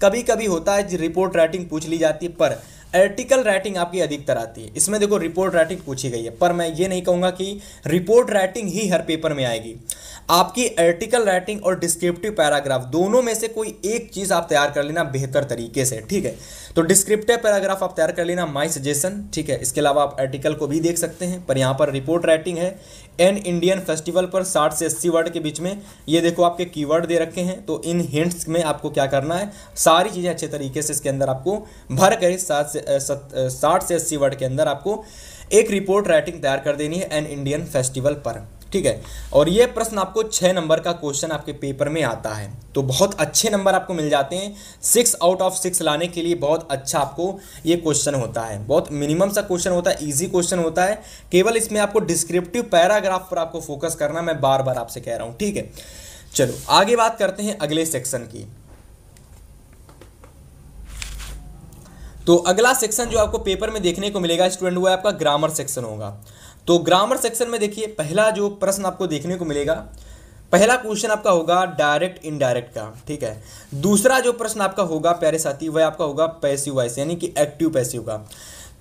कभी कभी होता है रिपोर्ट राइटिंग पूछ ली जाती है, पर आर्टिकल राइटिंग आपकी अधिकतर आती है। इसमें देखो रिपोर्ट राइटिंग पूछी गई है, पर मैं ये नहीं कहूँगा कि रिपोर्ट राइटिंग ही हर पेपर में आएगी। आपकी आर्टिकल राइटिंग और डिस्क्रिप्टिव पैराग्राफ दोनों में से कोई एक चीज़ आप तैयार कर लेना बेहतर तरीके से, ठीक है। तो डिस्क्रिप्टिव पैराग्राफ आप तैयार कर लेना, माय सजेशन, ठीक है। इसके अलावा आप आर्टिकल को भी देख सकते हैं, पर यहाँ पर रिपोर्ट राइटिंग है। एन इंडियन फेस्टिवल पर 60 से 80 वर्ड के बीच में, ये देखो आपके कीवर्ड दे रखे हैं, तो इन हिंट्स में आपको क्या करना है, सारी चीज़ें अच्छे तरीके से इसके अंदर आपको भर कर 60 से 80 वर्ड के अंदर आपको एक रिपोर्ट राइटिंग तैयार कर देनी है एन इंडियन फेस्टिवल पर, ठीक है। और ये प्रश्न आपको 6 नंबर का क्वेश्चन आपके पेपर में आता है, तो बहुत अच्छे नंबर आपको मिल जाते हैं। 6 आउट ऑफ 6 लाने के लिए बहुत अच्छा आपको ये क्वेश्चन होता है, बहुत मिनिमम सा क्वेश्चन होता है, इजी क्वेश्चन होता है। केवल इसमें आपको डिस्क्रिप्टिव पैराग्राफ पर आपको फोकस करना, मैं बार बार आपसे कह रहा हूँ, ठीक है। चलो आगे बात करते हैं अगले सेक्शन की। तो अगला सेक्शन जो आपको पेपर में देखने को मिलेगा स्टूडेंट, वो आपका ग्रामर सेक्शन होगा। तो ग्रामर सेक्शन में देखिए पहला जो प्रश्न आपको देखने को मिलेगा, पहला क्वेश्चन आपका होगा डायरेक्ट इनडायरेक्ट का, ठीक है। दूसरा जो प्रश्न आपका होगा प्यारे साथी वह आपका होगा पैसिव वॉइस यानी कि एक्टिव पैसिव का।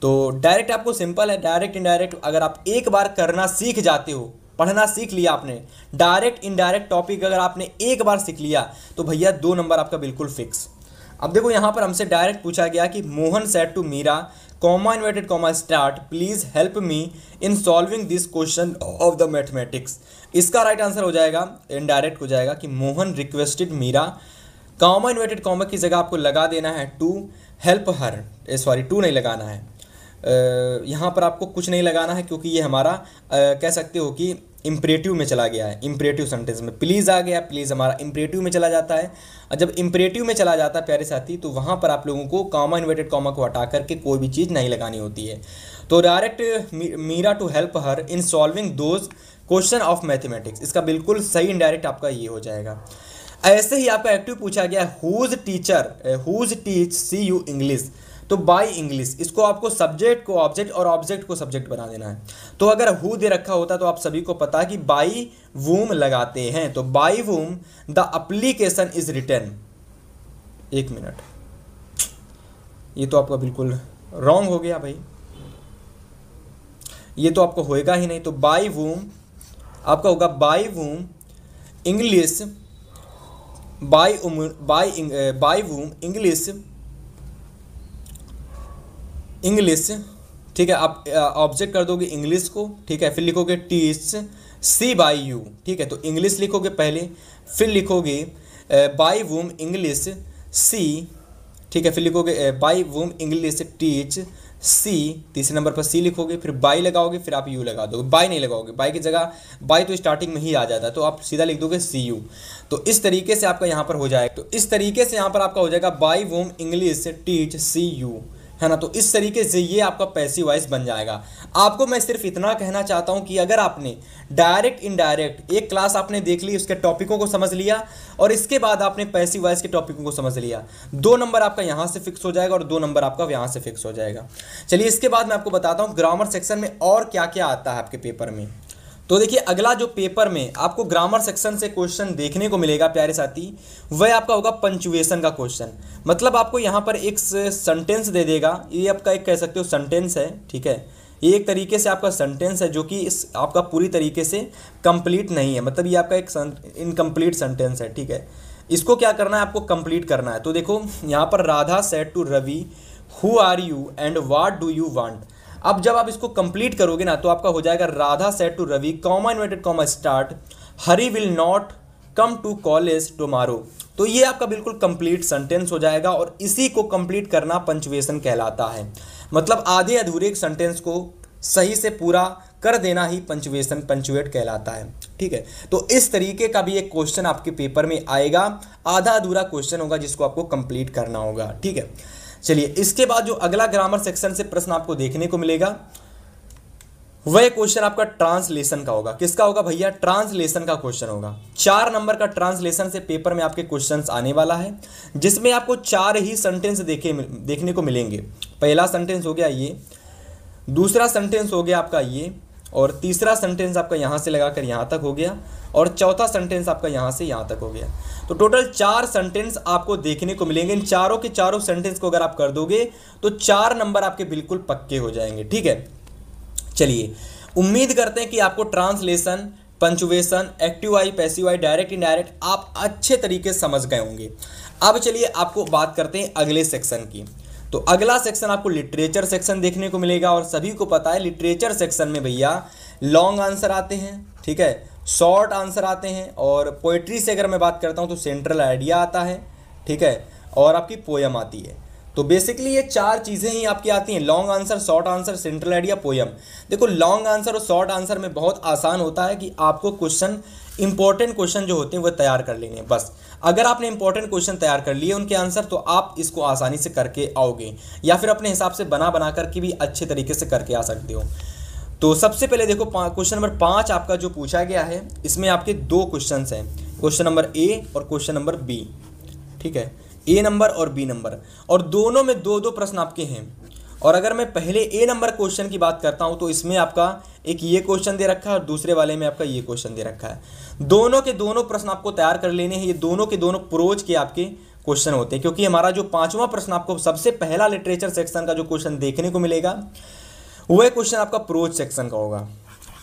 तो डायरेक्ट आपको सिंपल है, डायरेक्ट इनडायरेक्ट अगर आप एक बार करना सीख जाते हो, पढ़ना सीख लिया आपने, डायरेक्ट इनडायरेक्ट टॉपिक अगर आपने एक बार सीख लिया तो भैया 2 नंबर आपका बिल्कुल फिक्स। अब देखो यहाँ पर हमसे डायरेक्ट पूछा गया कि Mohan said to Meera comma inverted comma start please help me in solving this question of the mathematics. इसका राइट आंसर हो जाएगा, इनडायरेक्ट हो जाएगा कि Mohan requested Meera, comma inverted comma की जगह आपको लगा देना है to help her, sorry to नहीं लगाना है, यहाँ पर आपको कुछ नहीं लगाना है क्योंकि ये हमारा कह सकते हो कि इम्परेटिव में चला गया है। इम्परेटिव सेंटेंस में प्लीज़ आ गया, प्लीज़ हमारा इम्परेटिव में चला जाता है। और जब इम्परेटिव में चला जाता है प्यारे साथी तो वहाँ पर आप लोगों को कॉमा इन्वर्टेड कॉमा को हटा करके कोई भी चीज़ नहीं लगानी होती है। तो direct Meera to help her in solving those question of mathematics, इसका बिल्कुल सही इनडायरेक्ट आपका ये हो जाएगा। ऐसे ही आपका एक्टिव पूछा गया who's teach C you English, तो बाय इंग्लिश, इसको आपको सब्जेक्ट को ऑब्जेक्ट और ऑब्जेक्ट को सब्जेक्ट बना देना है। तो अगर हु दे रखा होता तो आप सभी को पता कि बाय वूम लगाते हैं, तो by whom the application is written. 1 minute, ये तो आपका बिल्कुल रॉन्ग हो गया भाई, ये तो आपको होएगा ही नहीं। तो बाय वूम आपका होगा bye whom English, bye whom English, ठीक है। आप ऑब्जेक्ट कर दोगे इंग्लिश को, ठीक है, फिर लिखोगे टीच सी बाय यू, ठीक है। तो इंग्लिश लिखोगे पहले, फिर लिखोगे बाय वूम इंग्लिश सी, ठीक है, फिर लिखोगे बाय वूम इंग्लिश टीच सी, तीसरे नंबर पर सी लिखोगे, फिर बाय लगाओगे, फिर आप यू लगा दोगे, बाय नहीं लगाओगे, बाय की जगह बाय तो स्टार्टिंग में ही आ जाता है, तो आप सीधा लिख दोगे सी यू। तो इस तरीके से आपका यहाँ पर हो जाएगा, तो इस तरीके से यहाँ पर आपका हो जाएगा by whom English teach C you, है ना। तो इस तरीके से ये आपका पैसिव वॉइस बन जाएगा। आपको मैं सिर्फ इतना कहना चाहता हूँ कि अगर आपने डायरेक्ट इनडायरेक्ट एक क्लास आपने देख ली, उसके टॉपिकों को समझ लिया और इसके बाद आपने पैसिव वॉइस के टॉपिकों को समझ लिया, 2 नंबर आपका यहाँ से फिक्स हो जाएगा और 2 नंबर आपका यहाँ से फिक्स हो जाएगा। चलिए इसके बाद मैं आपको बताता हूँ ग्रामर सेक्शन में और क्या क्या आता है आपके पेपर में। तो देखिए अगला जो पेपर में आपको ग्रामर सेक्शन से क्वेश्चन देखने को मिलेगा प्यारे साथी, वह आपका होगा पंचुएशन का क्वेश्चन। मतलब आपको यहाँ पर एक सेंटेंस दे देगा, ये आपका एक कह सकते हो सेंटेंस है, ठीक है, ये एक तरीके से आपका सेंटेंस है जो कि इस आपका पूरी तरीके से कंप्लीट नहीं है, मतलब ये आपका एक इनकम्प्लीट सेंटेंस है, ठीक है। इसको क्या करना है, आपको कंप्लीट करना है। तो देखो यहाँ पर Radha said to Ravi who are you and what do you want. अब जब आप इसको कंप्लीट करोगे ना तो आपका हो जाएगा Radha said to Ravi comma inverted comma start Hari will not come to college tomorrow. तो ये आपका बिल्कुल कंप्लीट सेंटेंस हो जाएगा और इसी को कंप्लीट करना पंचुएशन कहलाता है। मतलब आधे अधूरे सेंटेंस को सही से पूरा कर देना ही पंचुएशन पंचुएट कहलाता है, ठीक है। तो इस तरीके का भी एक क्वेश्चन आपके पेपर में आएगा, आधा अधूरा क्वेश्चन होगा जिसको आपको कंप्लीट करना होगा, ठीक है। चलिए इसके बाद जो अगला ग्रामर सेक्शन से प्रश्न आपको देखने को मिलेगा वह क्वेश्चन आपका ट्रांसलेशन का होगा। किसका होगा भैया, ट्रांसलेशन का क्वेश्चन होगा। 4 नंबर का ट्रांसलेशन से पेपर में आपके क्वेश्चंस आने वाला है, जिसमें आपको 4 ही सेंटेंस देखने को मिलेंगे। पहला सेंटेंस हो गया ये, दूसरा सेंटेंस हो गया आपका ये, और तीसरा सेंटेंस आपका यहाँ से लगाकर यहाँ तक हो गया, और चौथा सेंटेंस आपका यहाँ से यहाँ तक हो गया। तो टोटल 4 सेंटेंस आपको देखने को मिलेंगे। इन चारों के चारों सेंटेंस को अगर आप कर दोगे तो 4 नंबर आपके बिल्कुल पक्के हो जाएंगे, ठीक है। चलिए उम्मीद करते हैं कि आपको ट्रांसलेशन, पंचुएशन, एक्टिव आई, पैसिव आई, डायरेक्ट इनडायरेक्ट आप अच्छे तरीके से समझ गए होंगे। अब चलिए आपको बात करते हैं अगले सेक्शन की। तो अगला सेक्शन आपको लिटरेचर सेक्शन देखने को मिलेगा, और सभी को पता है लिटरेचर सेक्शन में भैया लॉन्ग आंसर आते हैं, ठीक है, शॉर्ट आंसर आते हैं, और पोइट्री से अगर मैं बात करता हूँ तो सेंट्रल आइडिया आता है, ठीक है, और आपकी पोयम आती है। तो बेसिकली ये 4 चीज़ें ही आपकी आती हैं, long answer, short answer, central idea, poem. देखो लॉन्ग आंसर और शॉर्ट आंसर में बहुत आसान होता है कि आपको क्वेश्चन, इंपॉर्टेंट क्वेश्चन जो होते हैं वो तैयार कर लेने हैं बस। अगर आपने इंपॉर्टेंट क्वेश्चन तैयार कर लिए उनके आंसर, तो आप इसको आसानी से करके आओगे, या फिर अपने हिसाब से बना बना करके भी अच्छे तरीके से करके आ सकते हो। तो सबसे पहले देखो क्वेश्चन नंबर 5 आपका जो पूछा गया है, इसमें आपके 2 क्वेश्चन हैं, क्वेश्चन नंबर ए और क्वेश्चन नंबर बी, ठीक है, ए नंबर और बी नंबर, और दोनों में 2-2 प्रश्न आपके हैं। और अगर मैं पहले ए नंबर क्वेश्चन की बात करता हूं तो इसमें आपका एक ये क्वेश्चन दे रखा है और दूसरे वाले में आपका ये क्वेश्चन दे रखा है। दोनों के दोनों प्रश्न आपको तैयार कर लेने हैं। ये दोनों के दोनों प्रोज के आपके क्वेश्चन होते हैं, क्योंकि हमारा जो 5वां प्रश्न आपको सबसे पहला लिटरेचर सेक्शन का जो क्वेश्चन देखने को मिलेगा वह क्वेश्चन आपका प्रोज सेक्शन का होगा,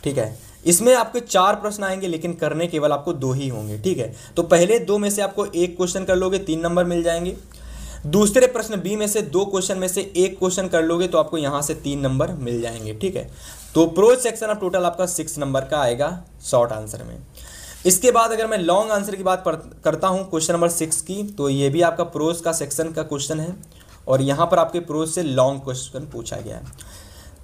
ठीक है। इसमें आपके 4 प्रश्न आएंगे, लेकिन करने केवल आपको 2 ही होंगे, ठीक है। तो पहले 2 में से आपको 1 क्वेश्चन कर लोगे, 3 नंबर मिल जाएंगे। दूसरे प्रश्न बी में से 2 क्वेश्चन में से 1 क्वेश्चन कर लोगे तो आपको यहाँ से 3 नंबर मिल जाएंगे, ठीक है। तो प्रोज सेक्शन अब टोटल आपका 6 नंबर का आएगा शॉर्ट आंसर में। इसके बाद अगर मैं लॉन्ग आंसर की बात करता हूँ क्वेश्चन नंबर 6 की, तो ये भी आपका प्रोज का सेक्शन का क्वेश्चन है, और यहाँ पर आपके प्रोज से लॉन्ग क्वेश्चन पूछा गया है।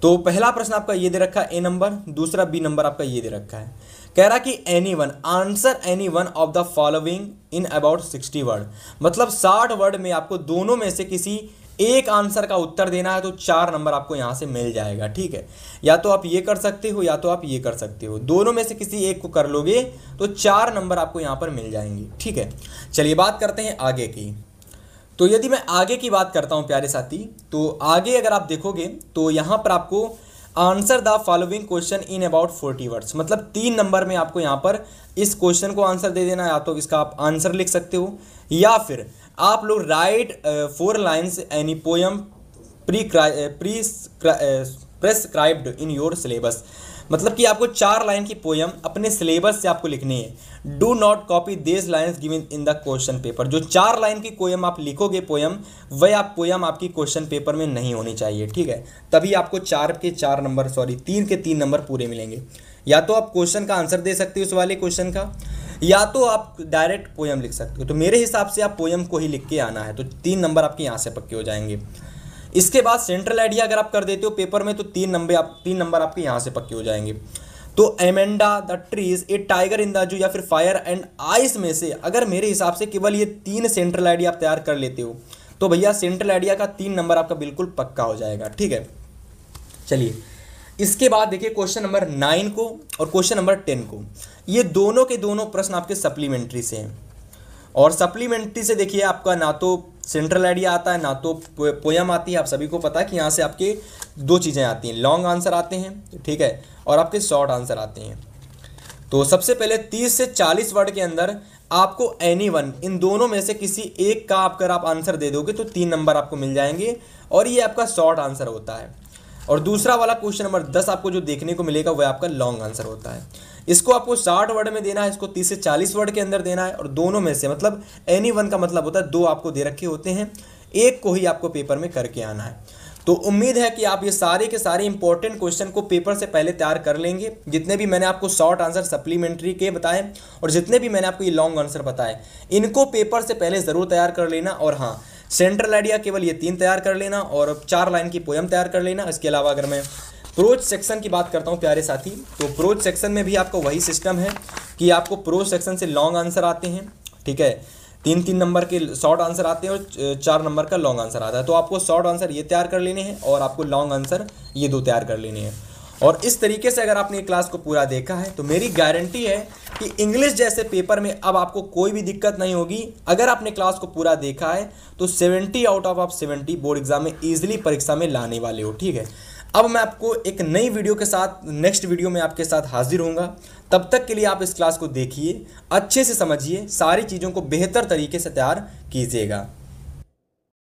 तो पहला प्रश्न आपका ये दे रखा है ए नंबर, दूसरा बी नंबर आपका ये दे रखा है। कह रहा कि any one answer any one of the following in about 60 word. मतलब 60 वर्ड में आपको दोनों में से किसी एक आंसर का उत्तर देना है, तो 4 नंबर आपको यहाँ से मिल जाएगा, ठीक है। या तो आप ये कर सकते हो या तो आप ये कर सकते हो, दोनों में से किसी एक को कर लोगे तो 4 नंबर आपको यहाँ पर मिल जाएंगे, ठीक है। चलिए बात करते हैं आगे की। तो यदि मैं आगे की बात करता हूं प्यारे साथी, तो आगे अगर आप देखोगे तो यहाँ पर आपको answer the following question in about 40 words, मतलब 3 नंबर में आपको यहाँ पर इस क्वेश्चन को आंसर दे देना है। या तो इसका आप आंसर लिख सकते हो, या फिर आप लोग right 4 lines any poem prescribed in your syllabus. मतलब कि आपको 4 लाइन की पोयम अपने सिलेबस से आपको लिखनी है। Do not copy this lines given in the question paper. जो 4 लाइन की पोयम आप लिखोगे वह आप पोयम आपकी क्वेश्चन पेपर में नहीं होनी चाहिए, ठीक है। तभी आपको 4 के 4 नंबर, 3 के 3 नंबर पूरे मिलेंगे। या तो आप क्वेश्चन का आंसर दे सकते हो उस वाले क्वेश्चन का, या तो आप डायरेक्ट पोयम लिख सकते हो। तो मेरे हिसाब से आप पोयम को ही लिख के आना है, तो 3 नंबर आपके यहाँ से पक्के हो जाएंगे। इसके बाद सेंट्रल आइडिया अगर आप कर देते हो पेपर में तो 3 नंबर आपके यहाँ से पक्के हो जाएंगे। तो Amanda the trees, A tiger in the zoo, या फिर फायर एंड आइस में से अगर मेरे हिसाब से केवल ये 3 सेंट्रल आइडिया आप तैयार कर लेते हो तो भैया सेंट्रल आइडिया का 3 नंबर आपका बिल्कुल पक्का हो जाएगा, ठीक है। चलिए इसके बाद देखिए क्वेश्चन नंबर 9 को और क्वेश्चन नंबर 10 को, ये दोनों के दोनों प्रश्न आपके सप्लीमेंट्री से हैं। और सप्लीमेंट्री से देखिए आपका ना तो सेंट्रल आइडिया आता है ना तो पोयम आती है। आप सभी को पता है कि यहाँ से आपके 2 चीज़ें आती हैं, लॉन्ग आंसर आते हैं, ठीक है, और आपके शॉर्ट आंसर आते हैं। तो सबसे पहले 30 से 40 वर्ड के अंदर आपको एनी वन, इन दोनों में से किसी एक का अगर आप आंसर दे दोगे तो 3 नंबर आपको मिल जाएंगे और ये आपका शॉर्ट आंसर होता है। और दूसरा वाला क्वेश्चन नंबर 10 आपको जो देखने को मिलेगा वह आपका लॉन्ग आंसर होता है। इसको आपको 60 वर्ड में देना है, इसको 30 से 40 वर्ड के अंदर देना है और दोनों में से मतलब एनी वन का मतलब होता है 2 आपको दे रखे होते हैं, एक को ही आपको पेपर में करके आना है। तो उम्मीद है कि आप ये सारे के सारे इंपॉर्टेंट क्वेश्चन को पेपर से पहले तैयार कर लेंगे। जितने भी मैंने आपको शॉर्ट आंसर सप्लीमेंट्री के बताए और जितने भी मैंने आपको ये लॉन्ग आंसर बताए, इनको पेपर से पहले ज़रूर तैयार कर लेना। और हाँ, सेंट्रल आइडिया केवल ये 3 तैयार कर लेना और 4 लाइन की पोयम तैयार कर लेना। इसके अलावा अगर मैं प्रोज सेक्शन की बात करता हूँ प्यारे साथी, तो प्रोज सेक्शन में भी आपको वही सिस्टम है कि आपको प्रोज सेक्शन से लॉन्ग आंसर आते हैं, ठीक है, 3-3 नंबर के शॉर्ट आंसर आते हैं और 4 नंबर का लॉन्ग आंसर आता है। तो आपको शॉर्ट आंसर ये तैयार कर लेने हैं और आपको लॉन्ग आंसर ये 2 तैयार कर लेने हैं। और इस तरीके से अगर आपने क्लास को पूरा देखा है तो मेरी गारंटी है कि इंग्लिश जैसे पेपर में अब आपको कोई भी दिक्कत नहीं होगी। अगर आपने क्लास को पूरा देखा है तो 70 आउट ऑफ 70 बोर्ड एग्जाम में ईजिली परीक्षा में लाने वाले हो, ठीक है। अब मैं आपको एक नई वीडियो के साथ नेक्स्ट वीडियो में आपके साथ हाजिर होऊंगा। तब तक के लिए आप इस क्लास को देखिए, अच्छे से समझिए, सारी चीज़ों को बेहतर तरीके से तैयार कीजिएगा।